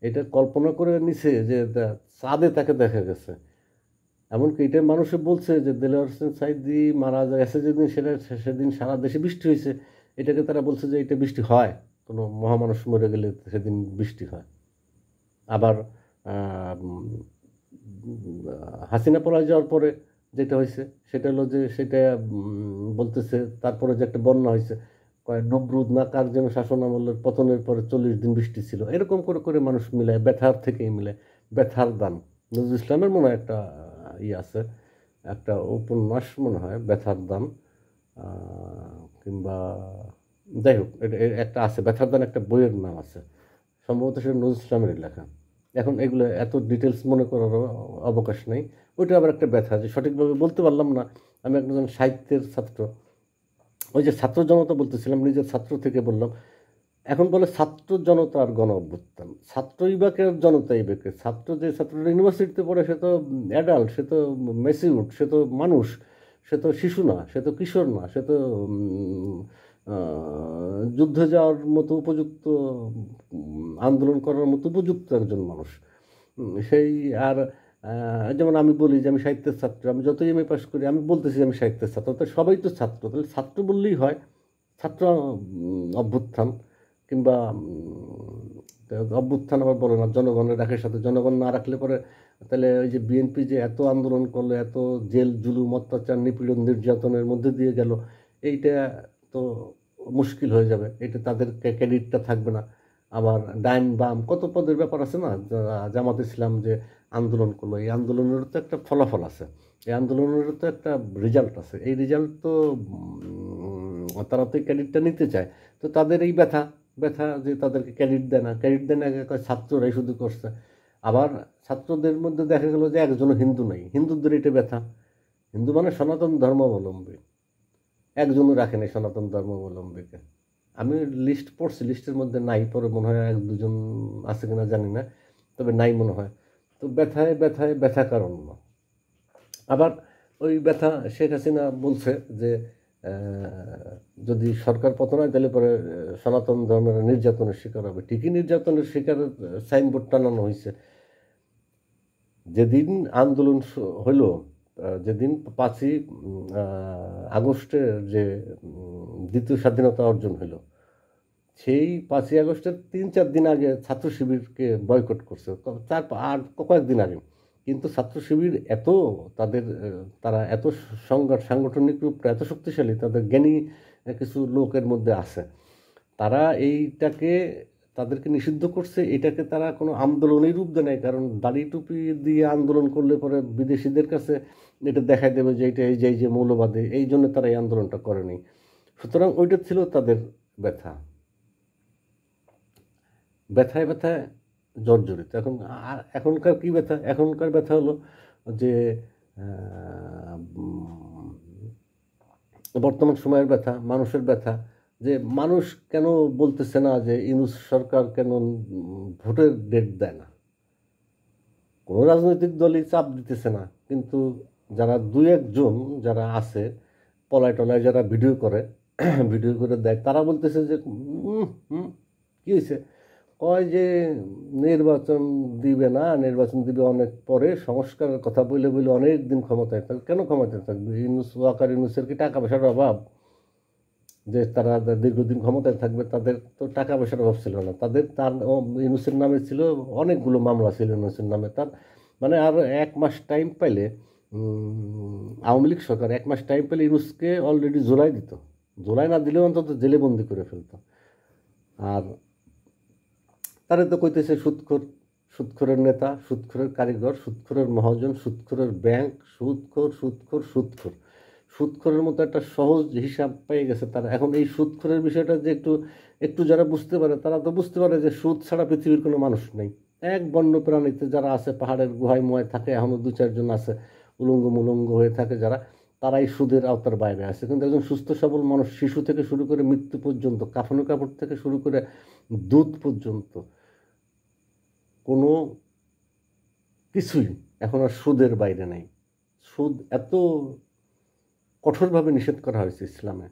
এটা কল্পনা করে নিছে যে চাঁদে তাকে দেখা গেছে। এমনকি এটা মানুষে বলছে যে দেলোয়ার হোসেন সাঈদী মারা গেছে যেদিন, সেদিন সারা দেশে বৃষ্টি হয়েছে। এটাকে তারা বলছে যে এটা বৃষ্টি হয়, কোনো মহামানুষ মরে গেলে সেদিন বৃষ্টি হয়। আবার হাসিনা পলায় যাওয়ার পরে যেটা হয়েছে সেটা হলো যে সেটা বলতেছে তারপরে যে একটা বন্যা হয়েছে, কয় নমরুদ না কার যেন শাসন আমলের পতনের পরে 40 দিন বৃষ্টি ছিল। এরকম করে করে মানুষ মিলায়, ব্যথার থেকেই মিলে, ব্যথার দান। নজরুল ইসলামের মনে হয় একটা আছে, একটা উপন্যাস মনে হয় ব্যথার দান, কিংবা যাই হোক এটা একটা আছে, ব্যথার দান একটা বইয়ের নাম আছে, সম্ভবত সেটা নজরুল ইসলামের লেখা। এখন এগুলো এত ডিটেলস মনে করার অবকাশ নেই। ওইটা আবার একটা ব্যথা যে সঠিকভাবে বলতে পারলাম না। আমি একজন সাহিত্যের ছাত্র, ওই যে ছাত্র জনতা বলতেছিলাম, নিজের ছাত্র থেকে বললাম। এখন বলে ছাত্র জনতা আর গণ অভ্যুত্থান, ছাত্রই বা কে, জনতাই বা কে? ছাত্র, যে ছাত্রটা ইউনিভার্সিটিতে পড়ে সে তো অ্যাডাল্ট, সে তো ম্যাচিউরড, সে তো মানুষ, সে তো শিশু না, সে তো কিশোর না, সে তো যুদ্ধে যাওয়ার মতো উপযুক্ত, আন্দোলন করার মতো উপযুক্ত একজন মানুষ। সেই আর যেমন আমি বলি যে আমি সাহিত্যের ছাত্র, আমি যতই এমএ পাস করি আমি বলতেছি আমি সাহিত্যের ছাত্র, তো সবাই তো ছাত্র, তাহলে ছাত্র বললেই হয়। ছাত্র অভ্যুত্থান কিংবা অভ্যুত্থান আবার বলে না, জনগণের রাখের সাথে জনগণ না রাখলে পরে তাহলে ওই যে বিএনপি যে এত আন্দোলন করলো, এত জেল জুলুম অত্যাচার নিপীড়ন নির্যাতনের মধ্যে দিয়ে গেল, এইটা তো মুশকিল হয়ে যাবে, এটা তাদের ক্রেডিটটা থাকবে না। আবার ডাইন বাম কত পদের ব্যাপার আছে না, জামাত ইসলাম যে আন্দোলন করলো, এই আন্দোলনেরও তো একটা ফলাফল আছে, এই আন্দোলনেরও তো একটা রেজাল্ট আছে, এই রেজাল্ট তো তারা তো ক্রেডিটটা নিতে চায়। তো তাদের এই ব্যথা, ব্যথা যে তাদেরকে ক্রেডিট দেয় না, ক্রেডিট দেয় না, ছাত্ররাই শুধু করছে। আবার ছাত্রদের মধ্যে দেখা গেল যে একজনও হিন্দু নাই, হিন্দুদের এটা ব্যথা। হিন্দু মানে সনাতন ধর্মাবলম্বী, একজনও রাখেনি সনাতন ধর্মাবলম্বীকে। আমি লিস্ট পড়ছি, লিস্টের মধ্যে নাই, পরে মনে হয় এক দুজন আছে কিনা জানি না, তবে নাই মনে হয়। তো ব্যথায় ব্যথায় ব্যথা কারণ না। আবার ওই ব্যথা শেখ হাসিনা বলছে যে যদি সরকার পতন হয় তাহলে পরে সনাতন ধর্মের নির্যাতনের শিকার হবে। ঠিকই নির্যাতনের শিকারের সাইনবোর্ড টানানো হয়েছে। যেদিন আন্দোলন হইল, যেদিন 5ই আগস্টের যে দ্বিতীয় স্বাধীনতা অর্জন হইল, সেই 5ই আগস্টের 3-4 দিন আগে ছাত্র শিবিরকে বয়কট করছে, আর কয়েকদিন আগে। কিন্তু ছাত্র শিবির এত তাদের তারা এত সাংগঠনিক রূপটা এত শক্তিশালী, তাদের জ্ঞানী কিছু লোকের মধ্যে আছে, তারা এইটাকে তাদেরকে নিষিদ্ধ করছে, এটাকে তারা কোনো আন্দোলনের রূপ দেয় নাই। কারণ দাড়ি টুপি দিয়ে আন্দোলন করলে পরে বিদেশিদের কাছে এটা দেখাই দেবে যে এটা এই যে মৌলবাদী, এই জন্য তারা এই আন্দোলনটা করেনি। সুতরাং ওইটা ছিল তাদের ব্যথা, ব্যথায় ব্যথায় জর্জরিত। এখনকার কি ব্যথা? এখনকার ব্যথা হলো যে বর্তমান সময়ের ব্যথা, মানুষের ব্যথা, যে মানুষ কেন বলতেছে না যে ইউনূস সরকার কেন ভোটের ডেট দেয় না। কোনো রাজনৈতিক দলই চাপ দিতেছে না, কিন্তু যারা 2-1 জন যারা আছে, পলায় টলায় যারা ভিডিও করে ভিডিও করে দেয়, তারা বলতেছে যে কী হয়েছে, কয় যে নির্বাচন দিবে না, নির্বাচন দিবে অনেক পরে, সংস্কারের কথা বলে বলে অনেক দিন ক্ষমতায় থাকবে। কেন ক্ষমতায় থাকবে? ইউনূসের কি টাকা পয়সার অভাব যে তারা দীর্ঘদিন ক্ষমতায় থাকবে? তাদের তো টাকা পয়সার অভাব ছিল না, তার ইউনূসের নামে ছিল অনেকগুলো মামলা ছিল ইউনূসের নামে। তার মানে আর 1 মাস টাইম পাইলে, আওয়ামী লীগ সরকার 1 মাস টাইম পেলে ইউনূসকে অলরেডি জুলাই দিত, জুলাই না দিলেও অন্তত জেলে বন্দি করে ফেলতো। আর তারা তো কইতেছে সুদখোর, সুদখোরের নেতা, সুদখোরের কারিগর, সুদখোরের মহাজন, সুদখোরের ব্যাংক, সুদখোর সুদখোর সুদখোর, সুদখোরের মতো একটা সহজ হিসাব পেয়ে গেছে তারা। এখন এই সুদখোরের বিষয়টা যে একটু একটু যারা বুঝতে পারে, তারা তো বুঝতে পারে যে সুদ ছাড়া পৃথিবীর কোনো মানুষ নেই। এক বন্য প্রাণীতে যারা আছে, পাহাড়ের গুহায় মুহায় থাকে, এখনও 2-4 জন আছে উলঙ্গ মুলঙ্গ হয়ে থাকে যারা, তারাই সুদের আওতার বাইরে আছে। কিন্তু একজন সুস্থ সবল মানুষ, শিশু থেকে শুরু করে মৃত্যু পর্যন্ত, কাফনের কাপড় থেকে শুরু করে দুধ পর্যন্ত, কোনো কিছুই এখন আর সুদের বাইরে নেই। সুদ এত কঠোরভাবে নিষেধ করা হয়েছে ইসলামে,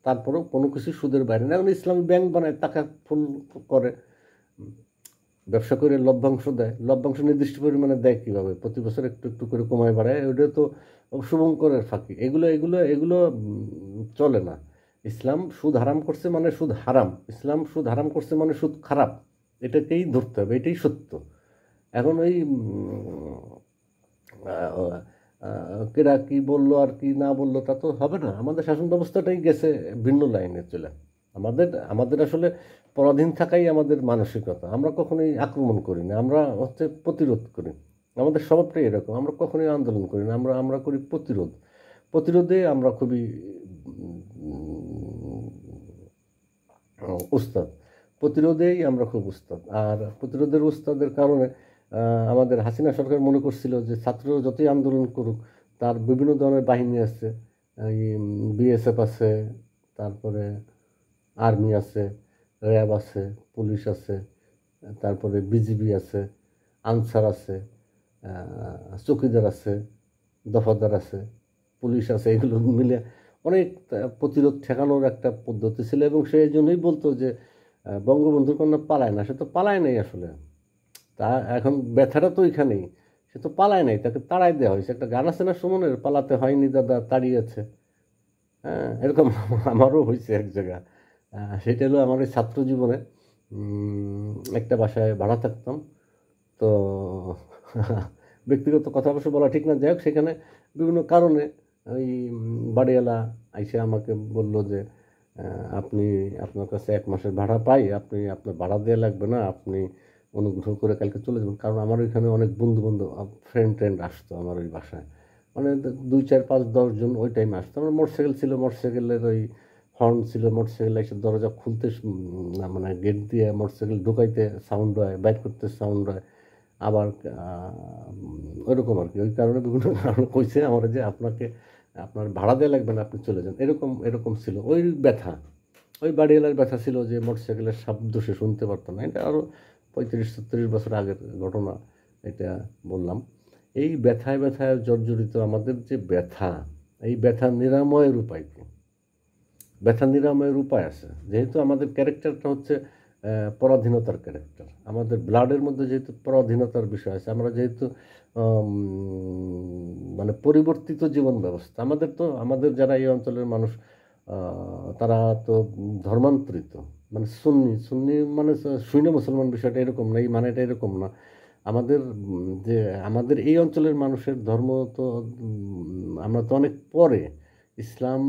তারপরেও কোনো কিছু সুদের বাইরে না। এখন ইসলামী ব্যাংক বানায়, টাকা ফুল করে, ব্যবসা করে লভ্যাংশ দেয়। লভ্যাংশ নির্দিষ্ট পরিমাণে দেয় কীভাবে? প্রতি বছর একটু একটু করে কমায় বাড়ায়। ওইটা তো শুভঙ্করের ফাঁকি। এগুলো এগুলো এগুলো চলে না। ইসলাম সুদ হারাম করছে মানে সুদ হারাম, ইসলাম সুদ হারাম করছে মানে সুদ খারাপ, এটাকেই ধরতে হবে, এটাই সত্য। এখন ওই কেরা কি বললো আর কি না বললো তা তো হবে না। আমাদের শাসন ব্যবস্থাটাই গেছে ভিন্ন লাইনে চলে। আমাদের আমাদের আসলে পরাধীন থাকাই আমাদের মানসিকতা। আমরা কখনোই আক্রমণ করি না, আমরা হচ্ছে প্রতিরোধ করি। আমাদের স্বভাবটাই এরকম, আমরা কখনোই আন্দোলন করি না, আমরা আমরা করি প্রতিরোধ। প্রতিরোধে আমরা খুবই উস্তাদ, প্রতিরোধেই আমরা খুব উস্তাদ। আর প্রতিরোধের উস্তাদের কারণে আমাদের হাসিনা সরকার মনে করছিল যে ছাত্র যতই আন্দোলন করুক, তার বিভিন্ন ধরনের বাহিনী আছে, এই বিএসএফ আছে, তারপরে আর্মি আছে, র্যাব আছে, পুলিশ আছে, তারপরে বিজিবি আছে, আনসার আছে, চৌকিদার আছে, দফাদার আছে, পুলিশ আছে, এগুলো মিলে অনেক প্রতিরোধ ঠেকানোর একটা পদ্ধতি ছিল। এবং সেই জন্যই বলতো যে বঙ্গবন্ধুর কন্যা পালায় না। সে তো পালায় নাই আসলে, তা এখন ব্যথাটা তো ওইখানেই। সে তো পালায় নাই, তাকে তাড়াই দেওয়া হয়েছে। একটা গান আছে না সুমনের, পালাতে হয়নি দাদা তাড়িয়েছে। হ্যাঁ, এরকম আমারও হয়েছে এক জায়গা। সেটা হলো আমার ওই ছাত্র জীবনে। একটা বাসায় ভাড়া থাকতাম তো ব্যক্তিগত কথা অবশ্য বলা ঠিক না, যাই হোক, সেখানে বিভিন্ন কারণে ওই বাড়িওয়ালা আইসে আমাকে বলল যে আপনি, আপনার কাছে 1 মাসের ভাড়া পাই, আপনি আপনার ভাড়া দেওয়া লাগবে না, আপনি অনুগ্রহ করে কালকে চলে যাবেন। কারণ আমার ওইখানে অনেক বন্ধু বান্ধব ফ্রেন্ড আসতো আমার ওই বাসায়, মানে 2, 4, 5, 10 জন ওই টাইমে আসতো। আমার মোটরসাইকেল ছিল, মোটরসাইকেলের ওই হর্ন ছিল, মোটরসাইকেল এসে দরজা খুলতে মানে গেট দিয়ে মোটরসাইকেল ঢুকাইতে সাউন্ড হয়, বাইক করতে সাউন্ড হয়, আবার ওইরকম আর কি। ওই কারণে বিভিন্ন কারণে কইছে আমার যে আপনার ভাড়া দেওয়া লাগবে না, আপনি চলে যান। এরকম এরকম ছিল ওই ব্যথা। ওই বাড়িওয়ালার ব্যথা ছিল যে মোটরসাইকেলের শব্দ সে শুনতে পারতো না। এটা আরও 35-40 বছর আগের ঘটনা, এটা বললাম। এই ব্যথায় ব্যথায় জর্জরিত আমাদের যে ব্যথা, এই ব্যথা নিরাময়ের উপায় কি? ব্যথা নিরাময়ের উপায় আছে। যেহেতু আমাদের ক্যারেক্টারটা হচ্ছে পরাধীনতার ক্যারেক্টার, আমাদের ব্লাডের মধ্যে যেহেতু পরাধীনতার বিষয় আছে, আমরা যেহেতু মানে পরিবর্তিত জীবন ব্যবস্থা আমাদের যারা এই অঞ্চলের মানুষ, তারা তো ধর্মান্তরিত, মানে সুন্নি মানে সুন্নি মুসলমান, বিষয়টা এরকম না, এই মানেটা এরকম না। আমাদের এই অঞ্চলের মানুষের ধর্ম তো আমরা তো অনেক পরে, ইসলাম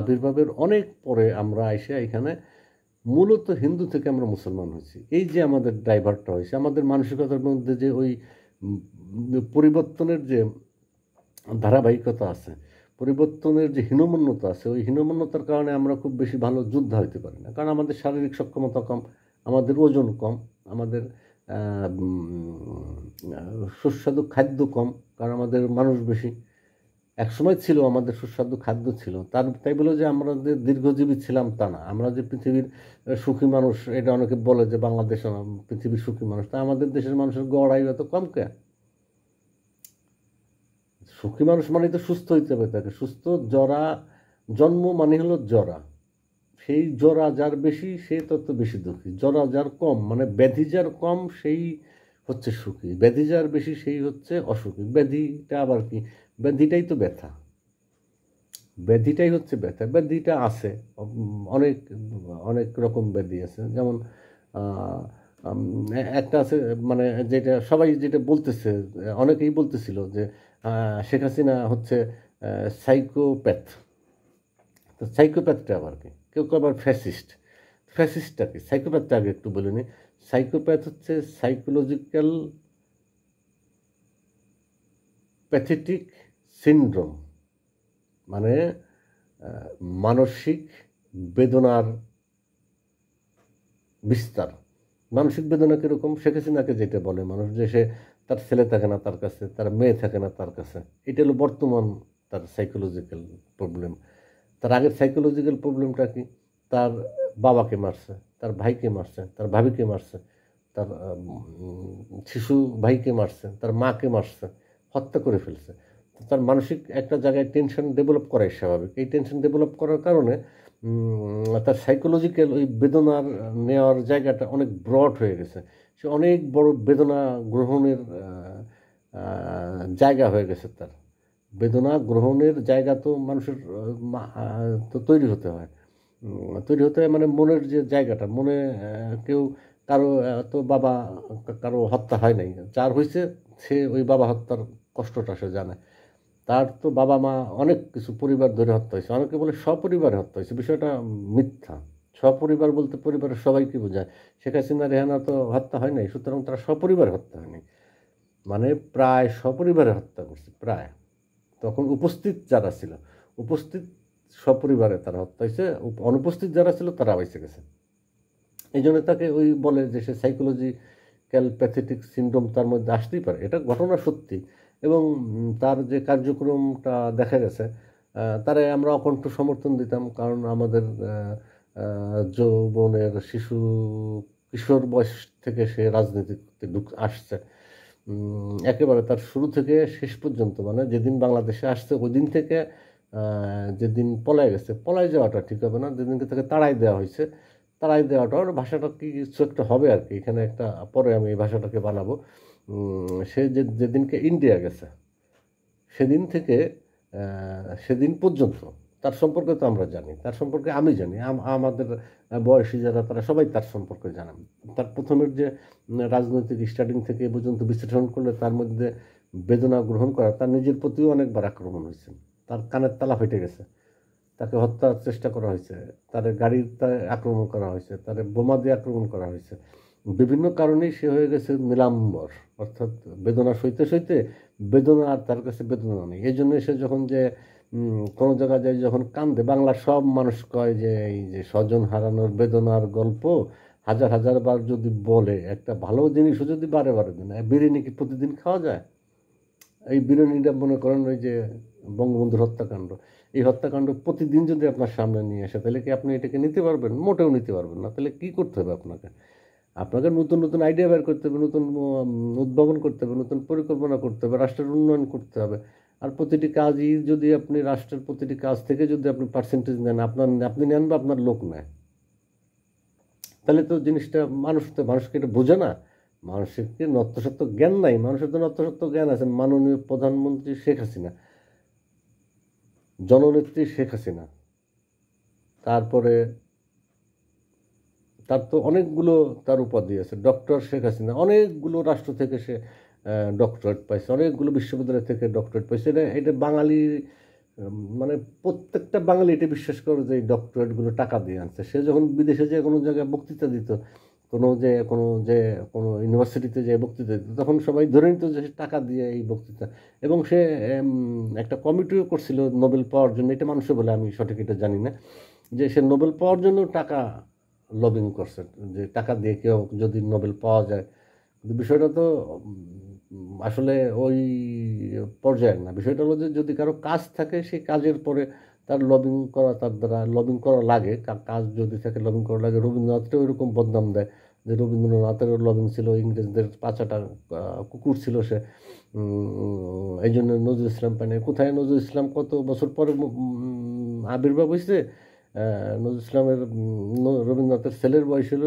আবির্ভাবের অনেক পরে আমরা এসে এখানে মূলত হিন্দু থেকে আমরা মুসলমান হয়েছি। এই যে আমাদের ডাইভার্টটা হয়েছে, আমাদের মানসিকতার মধ্যে যে ওই পরিবর্তনের যে ধারাবাহিকতা আছে, পরিবর্তনের যে হীনমন্যতা আছে, ওই হীনমন্যতার কারণে আমরা খুব বেশি ভালো যোদ্ধা হইতে পারি না। কারণ আমাদের শারীরিক সক্ষমতা কম, আমাদের ওজন কম, আমাদের সুস্বাদু খাদ্য কম, কারণ আমাদের মানুষ বেশি। একসময় ছিল আমাদের সুস্বাদু খাদ্য ছিল, তাই বলে যে আমরা যে দীর্ঘজীবী ছিলাম তা না। আমরা যে পৃথিবীর সুখী মানুষ, এটা অনেকে বলে যে বাংলাদেশ পৃথিবীর সুখী মানুষ, তা আমাদের দেশের মানুষের গড় আয়ু এত কম কে? সুখী মানুষ মানে তো সুস্থ হইতে হবে, তাকে সুস্থ। জন্ম মানে হলো জরা, সেই জরা যার বেশি সে তত বেশি দুঃখী। জরা যার কম, মানে ব্যাধি যার কম, সেই হচ্ছে সুখী। ব্যাধি যার বেশি সেই হচ্ছে অসুখী। ব্যাধিটা আবার কি? ব্যাধিটাই তো ব্যথা, ব্যাধিটাই হচ্ছে ব্যথা। ব্যাধিটা আছে অনেক অনেক রকম ব্যাধি আছে। যেমন একটা আছে, মানে যেটা সবাই যেটা বলতেছে, অনেকেই বলতেছিল যে শেখ হাসিনা হচ্ছে সাইকোপ্যাথ। তো সাইকোপ্যাথটা আবার কি? কেউ কেউ আবার ফ্যাসিস্ট। ফ্যাসিস্টটা কি? সাইকোপ্যাথটা আগে একটু বলে নিই। সাইকোপ্যাথ হচ্ছে সাইকোলজিক্যাল প্যাথেটিক সিনড্রোম, মানে মানসিক বেদনার বিস্তার। মানসিক বেদনা কীরকম? শেখ হাসিনাকে যেটা বলে মানুষ, যে সে তার ছেলে থাকে না তার কাছে, তার মেয়ে থাকে না তার কাছে, এটা হলো বর্তমান তার সাইকোলজিক্যাল প্রবলেম। তার আগের সাইকোলজিক্যাল প্রবলেমটা কি? তার বাবাকে মারছে, তার ভাইকে মারছে, তার ভাবিকে মারছে, তার শিশু ভাইকে মারছে, তার মাকে মারছে, হত্যা করে ফেলছে। তার মানসিক একটা জায়গায় টেনশন ডেভেলপ করাই স্বাভাবিক। এই টেনশন ডেভেলপ করার কারণে তার সাইকোলজিক্যাল ওই বেদনার নেওয়ার জায়গাটা অনেক ব্রড হয়ে গেছে। সে অনেক বড় বেদনা গ্রহণের জায়গা হয়ে গেছে তার। বেদনা গ্রহণের জায়গা তো মানুষের তো তৈরি হতে হয়। তৈরি হতে হয় মানে মনের যে জায়গাটা, মনে কেউ কারো তো বাবা কারো হত্যা হয় নাই, যার হয়েছে সে ওই বাবা হত্যার কষ্টটা সে জানে। তার তো বাবা মা অনেক কিছু পরিবার ধরে হত্যা হয়েছে, অনেকে বলে সপরিবারে হত্যা হয়েছে, বিষয়টা মিথ্যা। সপরিবার বলতে পরিবারের সবাইকে বোঝায়। শেখ হাসিনা রেহানা তো হত্যা হয় নাই, সুতরাং তারা সপরিবারে হত্যা হয়নি, মানে প্রায় সপরিবারে হত্যা করছে প্রায়। তখন উপস্থিত যারা ছিল, উপস্থিত সপরিবারে তারা হত্যা হয়েছে, অনুপস্থিত যারা ছিল তারা বেঁচে গেছে। এই জন্য তাকে ওই বলে যে সে সাইকোলজিক্যাল প্যাথেটিক সিনড্রোম তার মধ্যে আসতেই পারে, এটা ঘটনা সত্যি। এবং তার যে কার্যক্রমটা দেখা গেছে, তারে আমরা অকণ্ঠ সমর্থন দিতাম, কারণ আমাদের যৌবনের কিশোর বয়স থেকে সে রাজনীতিতে আসছে। একেবারে তার শুরু থেকে শেষ পর্যন্ত, মানে যেদিন বাংলাদেশে আসছে ওই দিন থেকে যেদিন পলায় গেছে, পলায় যাওয়াটা ঠিক হবে না, যেদিনকে তাকে তাড়াই দেওয়া হয়েছে, তাড়াই দেওয়াটা ওর ভাষাটা কি কিছু একটা হবে আর কি, এখানে একটা পরে আমি এই ভাষাটাকে বানাবো। সে যেদিনকে ইন্ডিয়া গেছে সেদিন থেকে সেদিন পর্যন্ত তার সম্পর্কে তো আমরা জানি, তার সম্পর্কে আমি জানি, আমাদের বয়সী যারা তারা সবাই তার সম্পর্কে জানেন। তার প্রথমের যে রাজনৈতিক স্টার্টিং থেকে এ পর্যন্ত বিশ্লেষণ করলে তার মধ্যে বেদনা গ্রহণ করা, তার নিজের প্রতিও অনেকবার আক্রমণ হয়েছে, তার কানের তালা ফেটে গেছে, তাকে হত্যার চেষ্টা করা হয়েছে, তার গাড়িতে আক্রমণ করা হয়েছে, তার বোমা দিয়ে আক্রমণ করা হয়েছে। বিভিন্ন কারণেই সে হয়ে গেছে নীলাম্বর, অর্থাৎ বেদনা সইতে সইতে বেদনা আর তার কাছে বেদনা নেই। এই জন্য সে যখন যে কোনো জায়গায় যায় যখন কান্দে, বাংলার সব মানুষ কয় যে এই যে স্বজন হারানোর বেদনার গল্প হাজার হাজার বার যদি বলে, একটা ভালো জিনিসও যদি বারে বারে দেয়, বিরিয়ানি কি প্রতিদিন খাওয়া যায়? এই বিরিয়ানিটা মনে করেন ওই যে বঙ্গবন্ধুর হত্যাকাণ্ড, এই হত্যাকাণ্ড প্রতিদিন যদি আপনার সামনে নিয়ে আসে, তাহলে কি আপনি এটাকে নিতে পারবেন? মোটেও নিতে পারবেন না। তাহলে কি করতে হবে আপনাকে? আপনাকে নতুন নতুন আইডিয়া বের করতে হবে, নতুন উদ্ভাবন করতে হবে, নতুন পরিকল্পনা করতে হবে, রাষ্ট্রের উন্নয়ন করতে হবে। আর প্রতিটি কাজই যদি আপনি রাষ্ট্রের প্রতিটি কাজ থেকে যদি আপনি পার্সেন্টেজ নেন, আপনি নেন বা আপনার লোক নেয়, তাহলে তো জিনিসটা মানুষকে এটা বোঝে না। মানুষের নত্যসত্ত্ব জ্ঞান নাই, মানুষের তো নত্যসত্ত্ব জ্ঞান আছে। মাননীয় প্রধানমন্ত্রী শেখ হাসিনা, জননেত্রী শেখ হাসিনা, তারপরে তার তো অনেকগুলো তার উপাধি আছে। ডক্টর শেখ হাসিনা অনেকগুলো রাষ্ট্র থেকে সে ডক্টরেট পাইছে, অনেকগুলো বিশ্ববিদ্যালয় থেকে ডক্টরেট পাইছে। এটা বাঙালি, মানে প্রত্যেকটা বাঙালি এটা বিশ্বাস করে যে এই ডক্টরেটগুলো টাকা দিয়ে আনছে। সে যখন বিদেশে যে কোনো জায়গায় বক্তৃতা দিত, কোনো ইউনিভার্সিটিতে যে বক্তৃতা দিত, তখন সবাই ধরে নিত যে টাকা দিয়ে এই বক্তৃতা। এবং সে একটা কমিটিও করছিল নোবেল পাওয়ার জন্য, এটা মানুষে বলে, আমি সঠিক এটা জানি না, যে সে নোবেল পাওয়ার জন্য টাকা লবিং করছে, যে টাকা দিয়ে কেউ যদি নোবেল পাওয়া যায়। কিন্তু বিষয়টা তো আসলে ওই পর্যায়ের না। বিষয়টা হলো যে যদি কারো কাজ থাকে, সেই কাজের পরে তার লবিং করা, তার দ্বারা লবিং করা লাগে, কাজ যদি থাকে লবিং করা লাগে। রবীন্দ্রনাথকেও এরকম বদনাম দেয় যে রবীন্দ্রনাথেরও লবিং ছিল, ইংরেজদের পাঁচাটা কুকুর ছিল সে, এই জন্য নজরুল ইসলাম পায় না। কোথায় নজরুল ইসলাম কত বছর পরে আবির্ভাব হয়েছে? নজরুল ইসলামের রবীন্দ্রনাথের ছেলের বয়স হল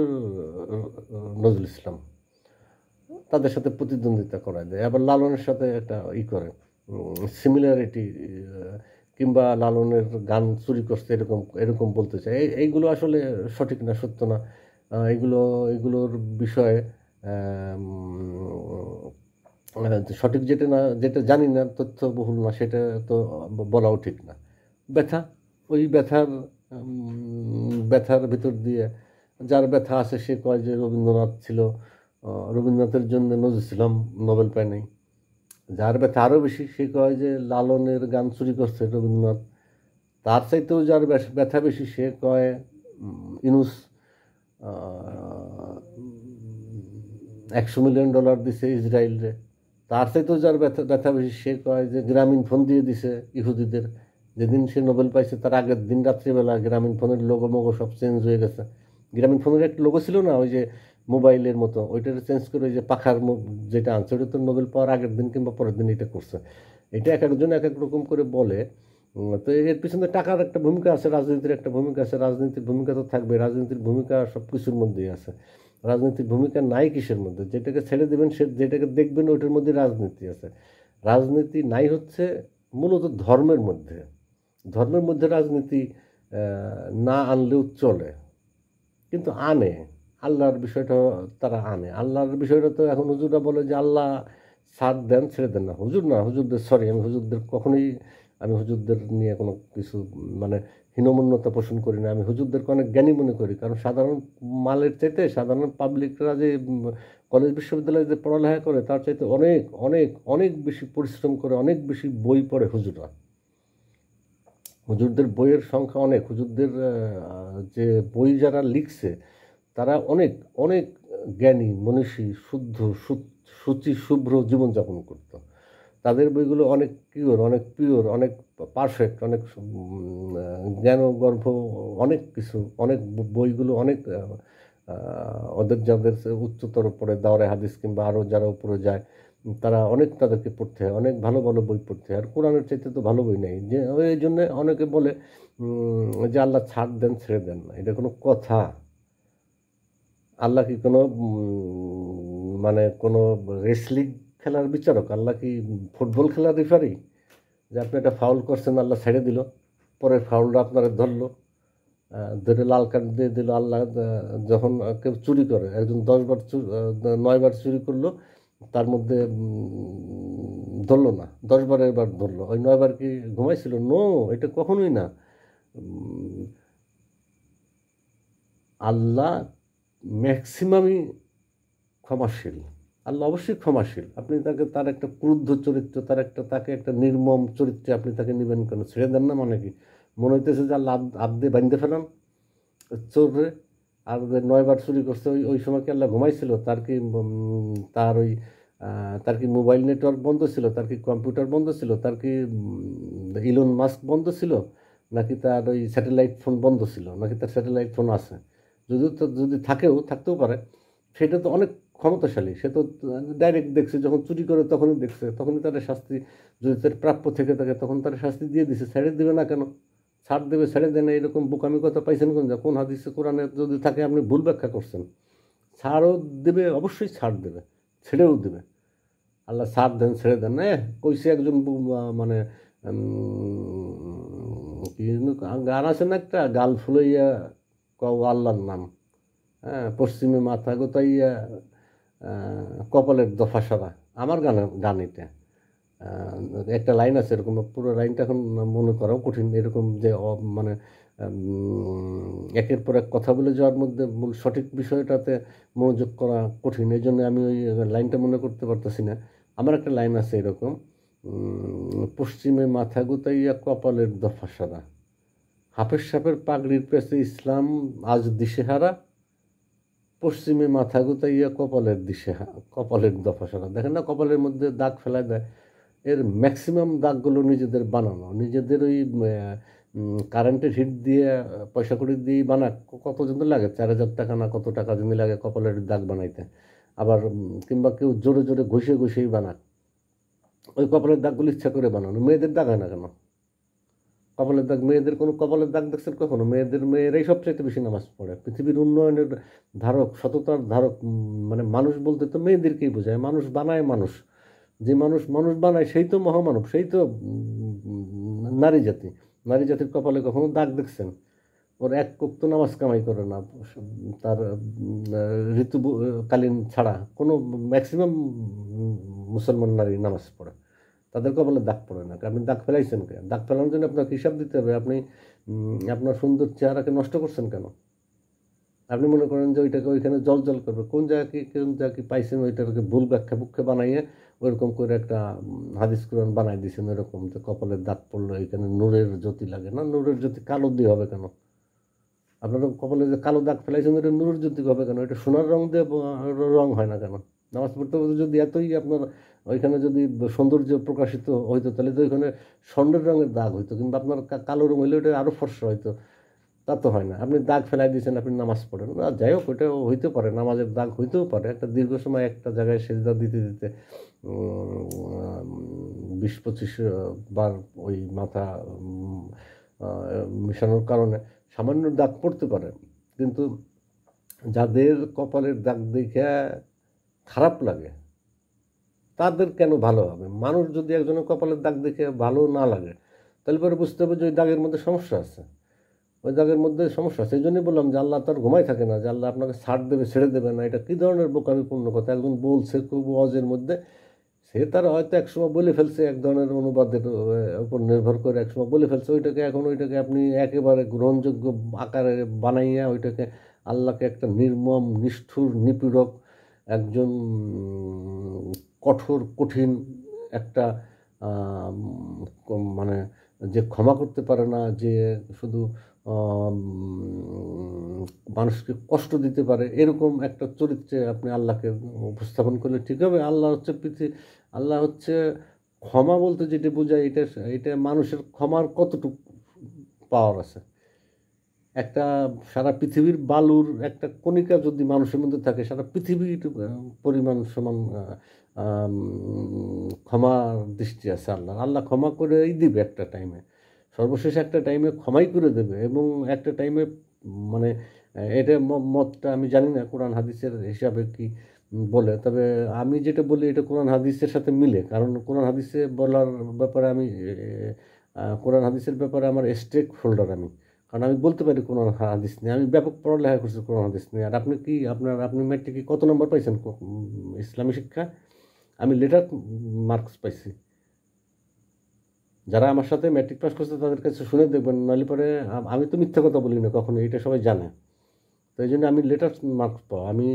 নজরুল ইসলাম, তাদের সাথে প্রতিদ্বন্দ্বিতা করায় দেয়। আবার লালনের সাথে একটা করে সিমিলারিটি, কিংবা লালনের গান চুরি করছে, এরকম এরকম বলতে চায়। এইগুলো আসলে সঠিক না, সত্য না। এগুলোর বিষয়ে সঠিক যেটা জানি না, তথ্যবহুল না, সেটা তো বলাও ঠিক না। ব্যথা, ওই ব্যথার ভিতর দিয়ে যার ব্যথা আছে সে কয় যে রবীন্দ্রনাথ ছিল, রবীন্দ্রনাথের জন্য নজরুল ইসলাম নোবেল পায় নাই। যার ব্যথা আরও বেশি সে কয় যে লালনের গান চুরি করছে রবীন্দ্রনাথ। তার চাইতেও যার ব্যথা বেশি সে কয় ইউনূস $100 মিলিয়ন দিছে ইসরায়েলরে। তার চাইতেও যার ব্যথা বেশি সে কয় যে গ্রামীণ ফোন দিয়ে দিছে ইহুদিদের। যেদিন সে নোবেল পাইছে তার আগের দিন রাত্রিবেলা গ্রামীণ ফোনের লোগো মোগো সব চেঞ্জ হয়ে গেছে। গ্রামীণ ফোনের একটা লোগো ছিল না, ওই যে মোবাইলের মতো, ওইটার চেঞ্জ করে ওই যে পাখার যেটা আনছে, ওটা তো নোবেল পাওয়ার আগের দিন কিংবা পরের দিন এটা করছে। এটা এক একজন এক এক রকম করে বলে। তো এর পিছনে টাকার একটা ভূমিকা আছে, রাজনীতির একটা ভূমিকা আছে। রাজনীতির ভূমিকা তো থাকবে, রাজনীতির ভূমিকা সব কিছুর মধ্যেই আছে। রাজনীতির ভূমিকা নাই কিসের মধ্যে? যেটাকে ছেড়ে দেবেন, সে যেটাকে দেখবেন ওইটার মধ্যে রাজনীতি আছে। রাজনীতি নাই হচ্ছে মূলত ধর্মের মধ্যে। ধর্মের মধ্যে রাজনীতি না আনলেও চলে, কিন্তু আনে। আল্লাহর বিষয়টা তারা আনে। আল্লাহর বিষয়টা তো এখন হুজুররা বলে যে আল্লাহ ছাড় দেন, ছেড়ে দেন না। হুজুর না, হুজুরদের, সরি, আমি হুজুরদের কখনোই, আমি হুজুরদের নিয়ে কোনো কিছু মানে হীনমন্যতা পোষণ করি না। আমি হুজুরদেরকে অনেক জ্ঞানী মনে করি, কারণ সাধারণ মালের চাইতে সাধারণ পাবলিকরা যে কলেজ বিশ্ববিদ্যালয়ে যে পড়ালেখা করে তার চাইতে অনেক অনেক অনেক বেশি পরিশ্রম করে, অনেক বেশি বই পড়ে হুজুররা। হুজুরদের বইয়ের সংখ্যা অনেক। হুজুরদের যে বই যারা লিখছে তারা অনেক অনেক জ্ঞানী, মনীষী, শুদ্ধ, শুচি, শুভ্র জীবনযাপন করত। তাদের বইগুলো অনেক পিওর, অনেক পারফেক্ট, অনেক জ্ঞানগর্ভ, অনেক কিছু, অনেক বইগুলো অনেক ওদের যাদের উচ্চতর পড়ে দাওরায়ে হাদিস কিংবা আরও যারা উপরে যায় তারা অনেক, তাদেরকে পড়তে হয়, অনেক ভালো ভালো বই পড়তে হয়। আর কোরআনের চাইতে তো ভালো বই নেই। যে এই জন্যে অনেকে বলে যে আল্লাহ ছাড় দেন, ছেড়ে দেন না। এটা কোনো কথা? আল্লাহ কি কোনো মানে কোনো রেসলিং খেলার বিচারক? আল্লাহ কি ফুটবল খেলার রেফারি? যে আপনি একটা ফাউল করছেন, আল্লাহ ছেড়ে দিল, পরের ফাউলটা আপনারা ধরলো, ধরে লাল কার্ড দিয়ে দিল। আল্লাহ যখন কেউ চুরি করে, একজন 10 বার 9 বার চুরি করলো, তার মধ্যে ধরলো না, 10 বারের বার ধরলো, ওই 9 বার কি ঘুমাইছিল? নো, এটা কখনোই না। আল্লাহ ম্যাক্সিমামই ক্ষমাশীল। আল্লাহ অবশ্যই ক্ষমাশীল। আপনি তাকে, তার একটা ক্রুদ্ধ চরিত্র, তাকে একটা নির্মম চরিত্রে আপনি তাকে নেবেন কেন? ছেড়ে দেন না মানে কি? মনে হইতেছে যে আল্লাহ আব্দে বান্ধে ফেলান চোরে। আর 9 বার চুরি করছে, ওই ওই সময় কি আল্লাহ ঘুমাইছিল? তার কি তার কি মোবাইল নেটওয়ার্ক বন্ধ ছিল? তার কি কম্পিউটার বন্ধ ছিল? তার কি ইলন মাস্ক বন্ধ ছিল? নাকি তার ওই স্যাটেলাইট ফোন বন্ধ ছিল? নাকি তার স্যাটেলাইট ফোন আছে? যদি থাকতেও পারে, সেটা তো অনেক ক্ষমতাশালী। সে তো ডাইরেক্ট দেখছে, যখন চুরি করে তখনই দেখছে, তখনই তার শাস্তি, যদি তার প্রাপ্য থেকে থাকে তখন তার শাস্তি দিয়ে দিছে। ছেড়ে দেবে না কেন? ছাড় দেবে, ছেড়ে দেয় না, এরকম বোকামি কথা পাইছেন কোন হাদিসে কোরআনে যদি থাকে আপনি ভুল ব্যাখ্যা করছেন। ছাড়ও দেবে, অবশ্যই ছাড় দেবে, ছেড়েও দেবে। আল্লাহ ছাড় দেন, ছেড়ে দেন না। কইছে একজন মানে কি গান আছে না একটা, গাল ফুলাইয়া কও আল্লাহর নাম, হ্যাঁ, পশ্চিমে মাথা গোতাইয়া কপালের দফা সারা। আমার গান এটা। একটা লাইন আছে এরকম, পুরো লাইনটা এখন মনে করাও কঠিন। এরকম যে মানে একের পর এক কথা বলে যাওয়ার মধ্যে মূল সঠিক বিষয়টাতে মনোযোগ করা কঠিন। এই জন্য আমি ওই লাইনটা মনে করতে পারতেছি না। আমার একটা লাইন আছে এরকম, পশ্চিমে মাথা গুতাইয়া কপালের দফা সারা, হাফের সাপের পাগড়ির পেছে ইসলাম আজ দিশেহারা, পশ্চিমে মাথা গুতাইয়া কপালের দফা সারা। দেখেন না, কপালের মধ্যে দাগ ফেলায় দেয়। এর ম্যাক্সিমাম দাগগুলো নিজেদের বানানো, নিজেদের ওই কারেন্টের হিট দিয়ে, পয়সা কড়ি দিয়ে বানাক। কত জন লাগে? 4,000 টাকা না কত টাকা জমি লাগে কপালের দাগ বানাইতে। আবার কিংবা কেউ জোরে জোরে ঘষেই বানাক। ওই কপালের দাগগুলো ইচ্ছা করে বানানো। মেয়েদের দাগ হয় না কেন কপালের দাগ? মেয়েদের কোনো কপালের দাগ দেখছেন কখনো? মেয়েরাই সবচাইতে বেশি নামাজ পড়ে। পৃথিবীর উন্নয়নের ধারক, সততার ধারক, মানে মানুষ বলতে তো মেয়েদেরকেই বোঝায়। মানুষ বানায় মানুষ, যে মানুষ বানায় সেই তো মহামানব, সেই তো নারী জাতি। নারী জাতির কপালে কখনো দাগ দেখছেন? ওর এক ওয়াক্ত নামাজ কামাই করে না, তার ঋতুকালীন ছাড়া কোনো, ম্যাক্সিমাম মুসলমান নারী নামাজ পড়ে, তাদের কপালে দাগ পড়ে না। আপনি দাগ ফেলাইছেন কেন? দাগ ফেলানোর জন্য আপনাকে হিসাব দিতে হবে। আপনি আপনার সুন্দর চেহারাকে নষ্ট করছেন কেন? আপনি মনে করেন যে ওইটাকে ওইখানে জল করবে, কোন জায়গা কি পাইছেন ওইটাকে ভুল ব্যাখ্যা বানাইয়ে ওইরকম করে একটা হাদিস কোরআন বানাই দিয়েছেন এরকম যে কপালের দাগ পড়লো এখানে নূরের জ্যোতি লাগে না। নূরের জ্যোতি কালো দিয়ে হবে কেন? আপনার কপালে যে কালো দাগ ফেলাইছেন ওটা নূরের জ্যোতি হবে কেন? এটা সোনার রং দিয়ে রং হয় না কেন? নামাজ পড়তে পড়তে যদি এতই আপনার ওইখানে যদি সৌন্দর্য প্রকাশিত হইতো, তাহলে তো ওইখানে স্বর্ণের রঙের দাগ হইতো, কিন্তু আপনার কালো রং হইলে ওটা আরও ফর্সা হইতো। তা তো হয় না। আপনি দাগ ফেলাই দিয়েছেন, আপনি নামাজ পড়েন না। যাই হোক, ওইটা হইতে পারে, নামাজের দাগ হইতেও পারে। একটা দীর্ঘ সময় একটা জায়গায় সেজদা দিতে দিতে 20-25 বার ওই মাথা মিশানোর কারণে সামান্য দাগ পড়তে পারে, কিন্তু যাদের কপালের দাগ দেখে খারাপ লাগে তাদের কেন ভালো হবে? মানুষ যদি একজনের কপালের দাগ দেখে ভালো না লাগে, তাহলে পরে বুঝতে হবে যে ওই দাগের মধ্যে সমস্যা আছে, ওই দাগের মধ্যে সমস্যা আছে। এই জন্যই বললাম যে আল্লাহ তার ঘুমাই থাকে না, যে আল্লাহ আপনাকে ছাড় দেবে, ছেড়ে দেবে না। এটা কী ধরনের বোকামিপূর্ণ কথা! একজন বলছে খুব ওয়াজের মধ্যে, সে তার হয়তো একসময় বলে ফেলছে, এক ধরনের অনুবাদের উপর নির্ভর করে একসময় বলে ফেলছে, ওইটাকে আপনি একেবারে গ্রহণযোগ্য আকারে বানাইয়া ওইটাকে আল্লাহকে একটা নির্মম, নিষ্ঠুর, নিপীড়ক, একজন কঠোর, কঠিন একটা মানে যে ক্ষমা করতে পারে না, যে শুধু আম, মানুষকে কষ্ট দিতে পারে, এরকম একটা চরিত্রে আপনি আল্লাহকে উপস্থাপন করলে ঠিক হবে? আল্লাহ হচ্ছে ক্ষমা বলতে যেটা বোঝায়, এটা মানুষের ক্ষমার কতটুকু পাওয়ার আছে? একটা সারা পৃথিবীর বালুর একটা কণিকা যদি মানুষের মধ্যে থাকে, সারা পৃথিবীর পরিমাণ সমান ক্ষমার দৃষ্টি আছে আল্লাহ। আল্লাহ ক্ষমা করেই দিবে একটা টাইমে, সর্বশেষ একটা টাইমে ক্ষমাই করে দেবে, এবং একটা টাইমে মানে এটা মতটা আমি জানি না কোরআন হাদিসের হিসাবে কি বলে, তবে আমি যেটা বলি এটা কোরআন হাদিসের সাথে মিলে, কারণ কোরআন হাদিসে বলার ব্যাপারে আমি কোরআন হাদিসের ব্যাপারে আমার স্টেক হোল্ডার আমি, কারণ আমি বলতে পারি কোরআন হাদিস নিয়ে, আমি ব্যাপক পড়ালেখা করছি কোরআন হাদিস নিয়ে। আর আপনি ম্যাট্রিকে কত নম্বর পাইছেন ইসলামী শিক্ষা? আমি লেটার মার্কস পাইছি। যারা আমার সাথে ম্যাট্রিক পাস করছে তাদের কাছে শুনে দেখবেন, নাহলে পরে আমি তো মিথ্যা কথা বলি না কখনো, এটা সবাই জানে। তো এই জন্য আমি লেটার মার্কস পাওয়া, আমি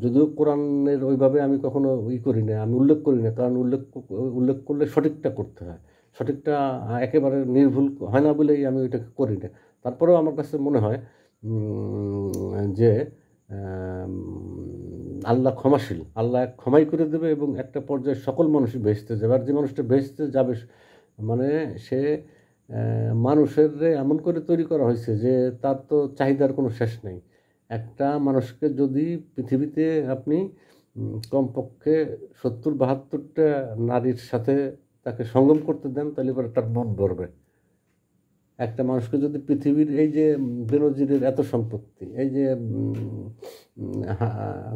যদিও কোরআনের ওইভাবে আমি কখনো করি না, আমি উল্লেখ করি না, কারণ উল্লেখ করলে সঠিকটা করতে হয়, সঠিকটা একেবারে নির্ভুল হয় না বলেই আমি ওইটাকে করি না। তারপরেও আমার কাছে মনে হয় যে আল্লাহ ক্ষমাশীল, আল্লাহ ক্ষমাই করে দেবে, এবং একটা পর্যায়ে সকল মানুষই বেহেশতে যাবে। আর যে মানুষটা বেহেশতে যাবে মানে সে মানুষের এমন করে তৈরি করা হয়েছে যে তার তো চাহিদার কোনো শেষ নেই। একটা মানুষকে যদি পৃথিবীতে আপনি কমপক্ষে 70-72টা নারীর সাথে তাকে সঙ্গম করতে দেন, তাহলে পরে তার মন ভরবে। একটা মানুষকে যদি পৃথিবীর এই যে বেনজিরের এত সম্পত্তি, এই যে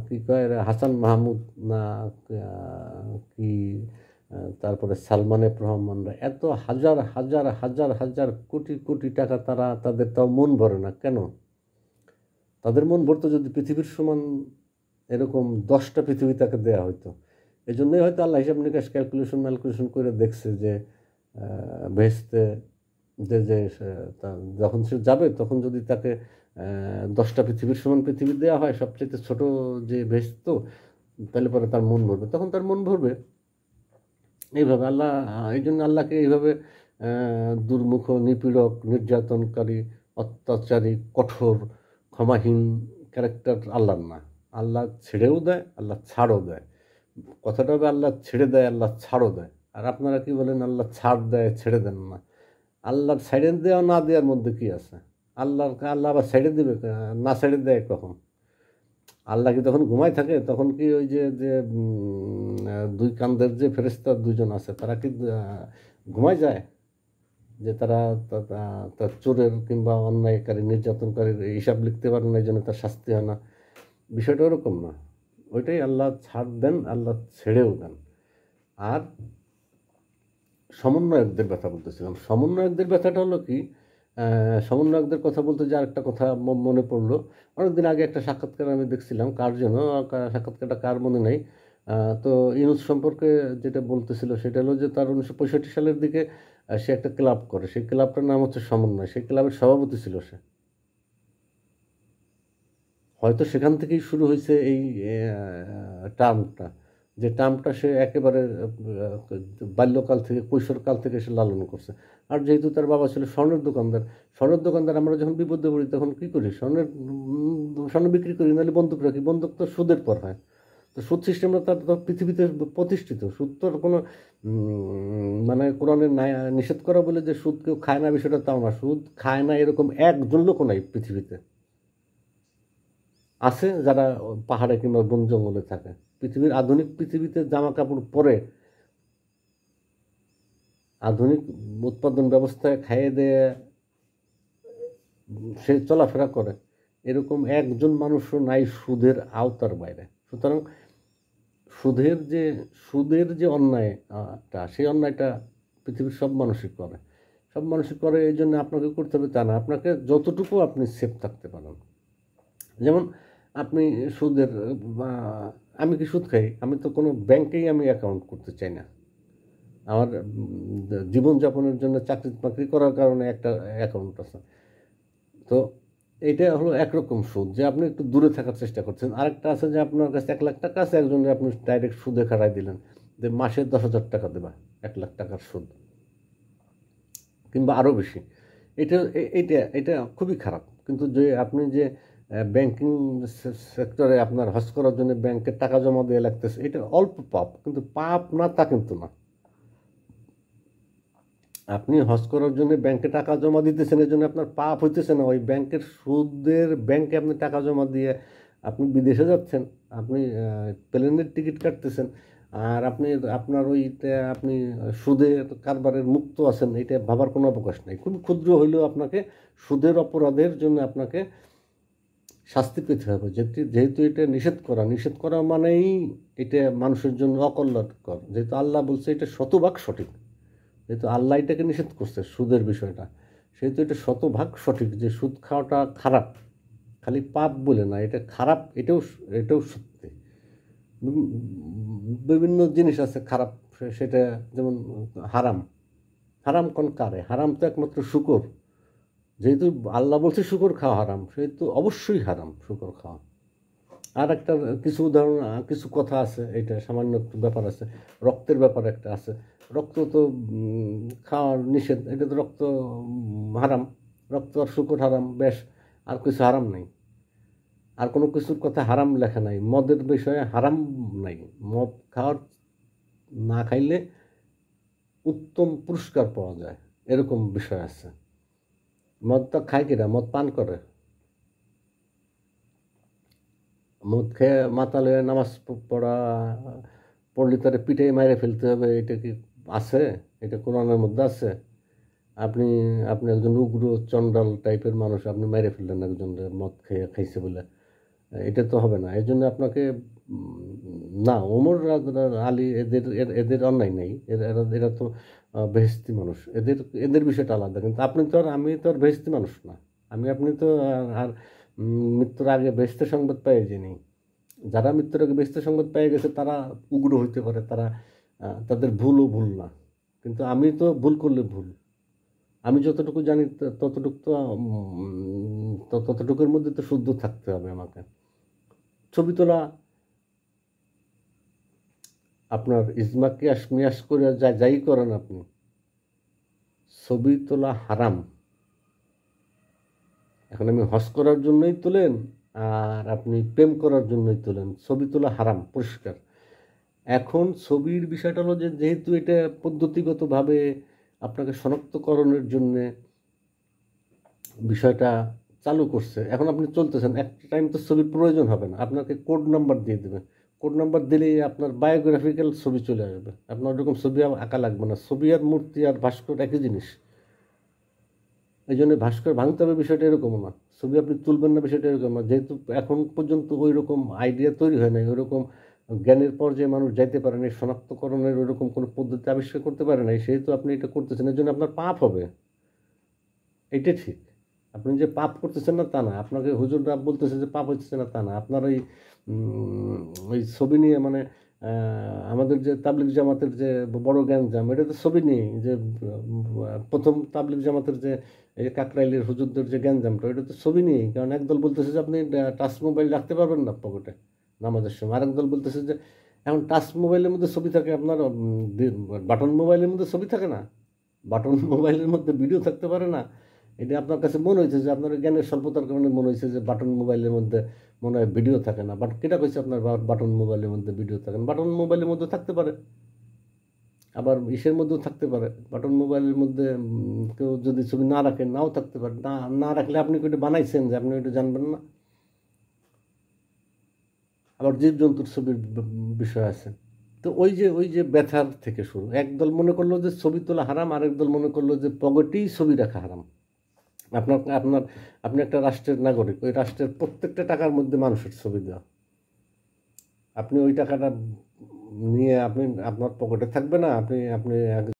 কী কয় হাসান মাহমুদ না কি, তারপরে সালমান এফ রহমানরা, এত হাজার হাজার হাজার হাজার কোটি কোটি টাকা তাদের তাও মন ভরে না কেন? তাদের মন ভরতো যদি পৃথিবীর সমান এরকম 10টা পৃথিবী তাকে দেওয়া হতো। এই জন্যই হয়তো আল্লাহ হিসাব নিকাশ ক্যালকুলেশন করে দেখছে যে বেহেশতে যে যখন সে যাবে তখন যদি তাকে 10টা পৃথিবীর সমান পৃথিবী দেওয়া হয়, সবচেয়ে ছোট যে বেহেশত, তাহলে পরে তার মন ভরবে, তখন তার মন ভরবে। এইভাবে আল্লাহ, এই জন্য আল্লাহকে এইভাবে দুর্মুখ, নিপীড়ক, নির্যাতনকারী, অত্যাচারী, কঠোর, ক্ষমাহীন ক্যারেক্টার আল্লাহর না। আল্লাহ ছেড়েও দেয়, আল্লাহ ছাড়ও দেয়। কথাটা হবে আল্লাহ ছেড়ে দেয়, আল্লাহ ছাড়ও দেয়। আর আপনারা কি বলেন আল্লাহ ছাড় দেয়, ছেড়ে দেন না? আল্লাহর ছেড়ে দেওয়া না দেওয়ার মধ্যে কি আছে? আল্লাহ আবার ছেড়ে দেবে, না ছেড়ে দেয় কখন? আল্লাহ কি তখন ঘুমায় থাকে? তখন কি ওই যে যে দুই কান্দের যে ফেরেশতা দুজন আছে, তারা কি ঘুমায় যায়? যে তারা তার চোরের কিংবা অন্যায়কারী, নির্যাতনকারীর হিসাব লিখতে পারে না, এই জন্য তার শাস্তি হয় না? বিষয়টা ওরকম না। ওইটাই আল্লাহ ছাড় দেন, আল্লাহ ছেড়েও দেন। আর সমন্বয়কদের ব্যথা বলতেছিলাম। সমন্বয়কদের ব্যথাটা হলো কি, সমন্বয়কদের কথা বলতে যে আরেকটা কথা মনে পড়লো। অনেকদিন আগে একটা সাক্ষাৎকার আমি দেখছিলাম, কার যেন সাক্ষাৎকারটা কার মনে নেই। তো ইউনূস সম্পর্কে যেটা বলতেছিল সেটা হলো যে তার 1965 সালের দিকে সে একটা ক্লাব করে, সেই ক্লাবটার নাম হচ্ছে সমন্বয়, সেই ক্লাবের সভাপতি ছিল সে। হয়তো সেখান থেকেই শুরু হয়েছে এই টার্মটা, যে টার্মটা সে একেবারে বাল্যকাল থেকে, কৈশোরকাল থেকে সে লালন করছে। আর যেহেতু তার বাবা ছিল স্বর্ণের দোকানদার, আমরা যখন বিপদে পড়ি তখন কী করি? স্বর্ণ বিক্রি করি, নাহলে বন্দুক রাখি। বন্দুক তো সুদের পর হয়, তো সুদ সিস্টেমটা তার তো পৃথিবীতে প্রতিষ্ঠিত। সুদ তো কোনো মানে কোরআনের নিষেধ করা বলে যে সুদ কেউ খায় না, বিষয়টা তাও না। সুদ খায় না এরকম একজন লোকও নাই পৃথিবীতে। আছে যারা পাহাড়ে কিংবা বন জঙ্গলে থাকে। পৃথিবীর আধুনিক পৃথিবীতে জামা কাপড় পরে আধুনিক উৎপাদন ব্যবস্থায় খাইয়ে দেয়ে সে চলাফেরা করে, এরকম একজন মানুষও নাই সুদের আওতার বাইরে। সুতরাং সুদের যে অন্যায়টা, সেই অন্যায়টা পৃথিবীর সব মানুষই করে। সব মানুষই করে, এই জন্য আপনাকে করতে হবে তা না, আপনাকে যতটুকু আপনি সেফ থাকতে পারেন। যেমন আপনি সুদের আমি কি সুদ খাই? আমি তো কোনো ব্যাংকেই আমি অ্যাকাউন্ট করতে চাই না। আমার জীবনযাপনের জন্য চাকরি বাকরি করার কারণে একটা অ্যাকাউন্ট আছে। তো এইটা হলো একরকম সুদ, যে আপনি একটু দূরে থাকার চেষ্টা করছেন। আরেকটা আছে যে আপনার কাছে 1,00,000 টাকা আছে, একজনের আপনি ডাইরেক্ট সুদে খাটাই দিলেন যে মাসে 10,000 টাকা দেবা, 1,00,000 টাকার সুদ কিংবা আরও বেশি। এটা এটা খুবই খারাপ। কিন্তু যে আপনি যে ব্যাংকিং সেক্টরে আপনার হজ করার জন্য ব্যাংকে টাকা জমা দিয়ে লাগতেছে, এটা অল্প পাপ, কিন্তু পাপ না তা কিন্তু না। আপনি হজ করার জন্য ব্যাংকে টাকা জমা দিতেছেন, এর জন্য আপনার পাপ হইতেছে না। ওই ব্যাংকের সুদের ব্যাংকে আপনি টাকা জমা দিয়ে আপনি বিদেশে যাচ্ছেন, আপনি প্লেনের টিকিট কাটতেছেন, আর আপনার ওইটা আপনি সুদের কারবারের মুক্ত আছেন, এটা ভাবার কোনো অবকাশ নেই। খুব ক্ষুদ্র হইলেও আপনাকে সুদের অপরাধের জন্য আপনাকে শাস্তি পেতে হবে। যেহেতু এটা নিষেধ করা মানেই এটা মানুষের জন্য অকল্যাণকর। যেহেতু আল্লাহ বলছে এটা শতভাগ সঠিক, যেহেতু আল্লাহ এটাকে নিষেধ করছে সুদের বিষয়টা, সেহেতু এটা শতভাগ সঠিক যে সুদ খাওয়াটা খারাপ। খালি পাপ বলে না, এটা খারাপ, এটাও সত্যি। বিভিন্ন জিনিস আছে খারাপ, সেটা যেমন হারাম। হারাম কোন কারে? হারাম তো একমাত্র শুকর। যেহেতু আল্লাহ বলছে শুকর খাওয়া হারাম, সেহেতু অবশ্যই হারাম শুকর খাওয়া। আর একটা কিছু উদাহরণ, কিছু কথা আছে, এটা সামান্য একটু ব্যাপার আছে। রক্তের ব্যাপার একটা আছে। রক্ত তো খাওয়ার নিষেধ, এটা তো রক্ত হারাম। রক্ত আর শুকর হারাম, বেশ। আর কিছু হারাম নাই, আর কোনো কিছুর কথা হারাম লেখা নাই। মদের বিষয়ে হারাম নাই। মদ খাওয়ার, না খাইলে উত্তম পুরস্কার পাওয়া যায়, এরকম বিষয় আছে। মদটা খায় কিনা? মদ পান করে। মদ খেয়ে মাতাল হয়ে নামাজ পড়লে তারে পিঠে মাইরে ফেলতে হবে, এটা কি আছে? এটা কোরআনের মধ্যে আছে? আপনি আপনি একজন উগ্র চণ্ডাল টাইপের মানুষ, আপনি মাইরে ফেললেন একজন মদ খাইছে বলে, এটা তো হবে না। এই জন্য আপনাকে না, ওমর আলী এদের অন্যায় নেই, এরা তো বেহেশতি মানুষ, এদের বিষয়টা আলাদা। কিন্তু আমি তো আর বেহেশতি মানুষ না। আপনি তো আর মৃত্যুর আগে বেহেশতের সংবাদ পেয়ে যায়নি। যারা মৃত্যুর আগে বেহেশতের সংবাদ পেয়ে গেছে তারা উগ্র হইতে পারে, তারা তাদের ভুলও ভুল না। কিন্তু আমি তো ভুল করলে ভুল। আমি যতটুকু জানি ততটুকু তো ততটুকুর মধ্যে তো শুদ্ধ থাকতে হবে আমাকে। ছবি তোলা, আপনার ইজমা কিয়াস মিয়াস করে যাই করেন আপনি, ছবি তোলা হারাম। এখন আমি হজ করার জন্যই তোলেন, আর আপনি প্রেম করার জন্যই তোলেন, ছবি তোলা হারাম পরিষ্কার। এখন ছবির বিষয়টা হলো যে, যেহেতু এটা পদ্ধতিগতভাবে আপনাকে শনাক্তকরণের জন্যে বিষয়টা চালু করছে, এখন আপনি চলতেছেন, একটা টাইম তো ছবির প্রয়োজন হবে না, আপনাকে কোড নাম্বার দিয়ে দেবে। কোড নাম্বার দিলেই আপনার বায়োগ্রাফিক্যাল ছবি চলে আসবে, আপনার ওরকম ছবি আঁকা লাগবে না। ছবি আর মূর্তি আর ভাস্কর একই জিনিস। এই জন্য ভাস্কর ভাঙতে হবে বিষয়টা এরকম না, ছবি আপনি তুলবেন না বিষয়টা এরকম না। যেহেতু এখন পর্যন্ত ওই রকম আইডিয়া তৈরি হয় নাই, ওই রকম জ্ঞানের পর্যায়ে মানুষ যাইতে পারে নাই, শনাক্তকরণের ওইরকম কোনো পদ্ধতি আবিষ্কার করতে পারে নাই, সেহেতু আপনি এটা করতেছেন, এর জন্য আপনার পাপ হবে। এইটা ঠিক। আপনি যে পাপ করতেছেন না তা না, আপনাকে হুজুররা বলতেছে যে পাপ হচ্ছে না তা না। আপনার ওই ছবি নিয়ে মানে আমাদের যে তাবলিগ জামাতের যে বড় গ্যাঞ্জাম, এটা তো ছবি নিয়ে যে প্রথম তাবলিগ জামাতের যে এই কাকরাইলের হুজুরদের যে গ্যাঞ্জামটা, এটা তো ছবি নিয়েই। কারণ একদল বলতেছে যে আপনি টাচ মোবাইল রাখতে পারবেন না পকেটে নামাজের সময়, আরেক দল বলতেছে যে এখন টাচ মোবাইলের মধ্যে ছবি থাকে, আপনার বাটন মোবাইলের মধ্যে ছবি থাকে না, বাটন মোবাইলের মধ্যে ভিডিও থাকতে পারে না। এটা আপনার কাছে মনে হয়েছে যে আপনার জ্ঞানের স্বল্পতার কারণে মনে হয়েছে যে বাটন মোবাইলের মধ্যে মনে হয় ভিডিও থাকে না। বাট কেটা কইছে আপনার বাটন মোবাইলের মধ্যে ভিডিও থাকে না? বাটন মোবাইলের মধ্যে থাকতে পারে, আবার ইসের মধ্যেও থাকতে পারে। বাটন মোবাইলের মধ্যে কেউ যদি ছবি না রাখেন, নাও থাকতে পারে। না না রাখলে আপনি ওইটা বানাইছেন যে আপনি ওইটা জানবেন না? আবার জীবজন্তুর ছবির বিষয় আছে। তো ওই যে ব্যথার থেকে শুরু, একদল মনে করলো যে ছবি তোলা হারাম, আরেক দল মনে করলো যে পকেটেই ছবি রাখা হারাম। আপনার আপনার আপনি একটা রাষ্ট্রের নাগরিক, ওই রাষ্ট্রের প্রত্যেকটা টাকার মধ্যে মানুষের ছবি দেওয়া। আপনি ওই টাকাটা নিয়ে আপনি আপনার পকেটে থাকবে না, আপনি আপনি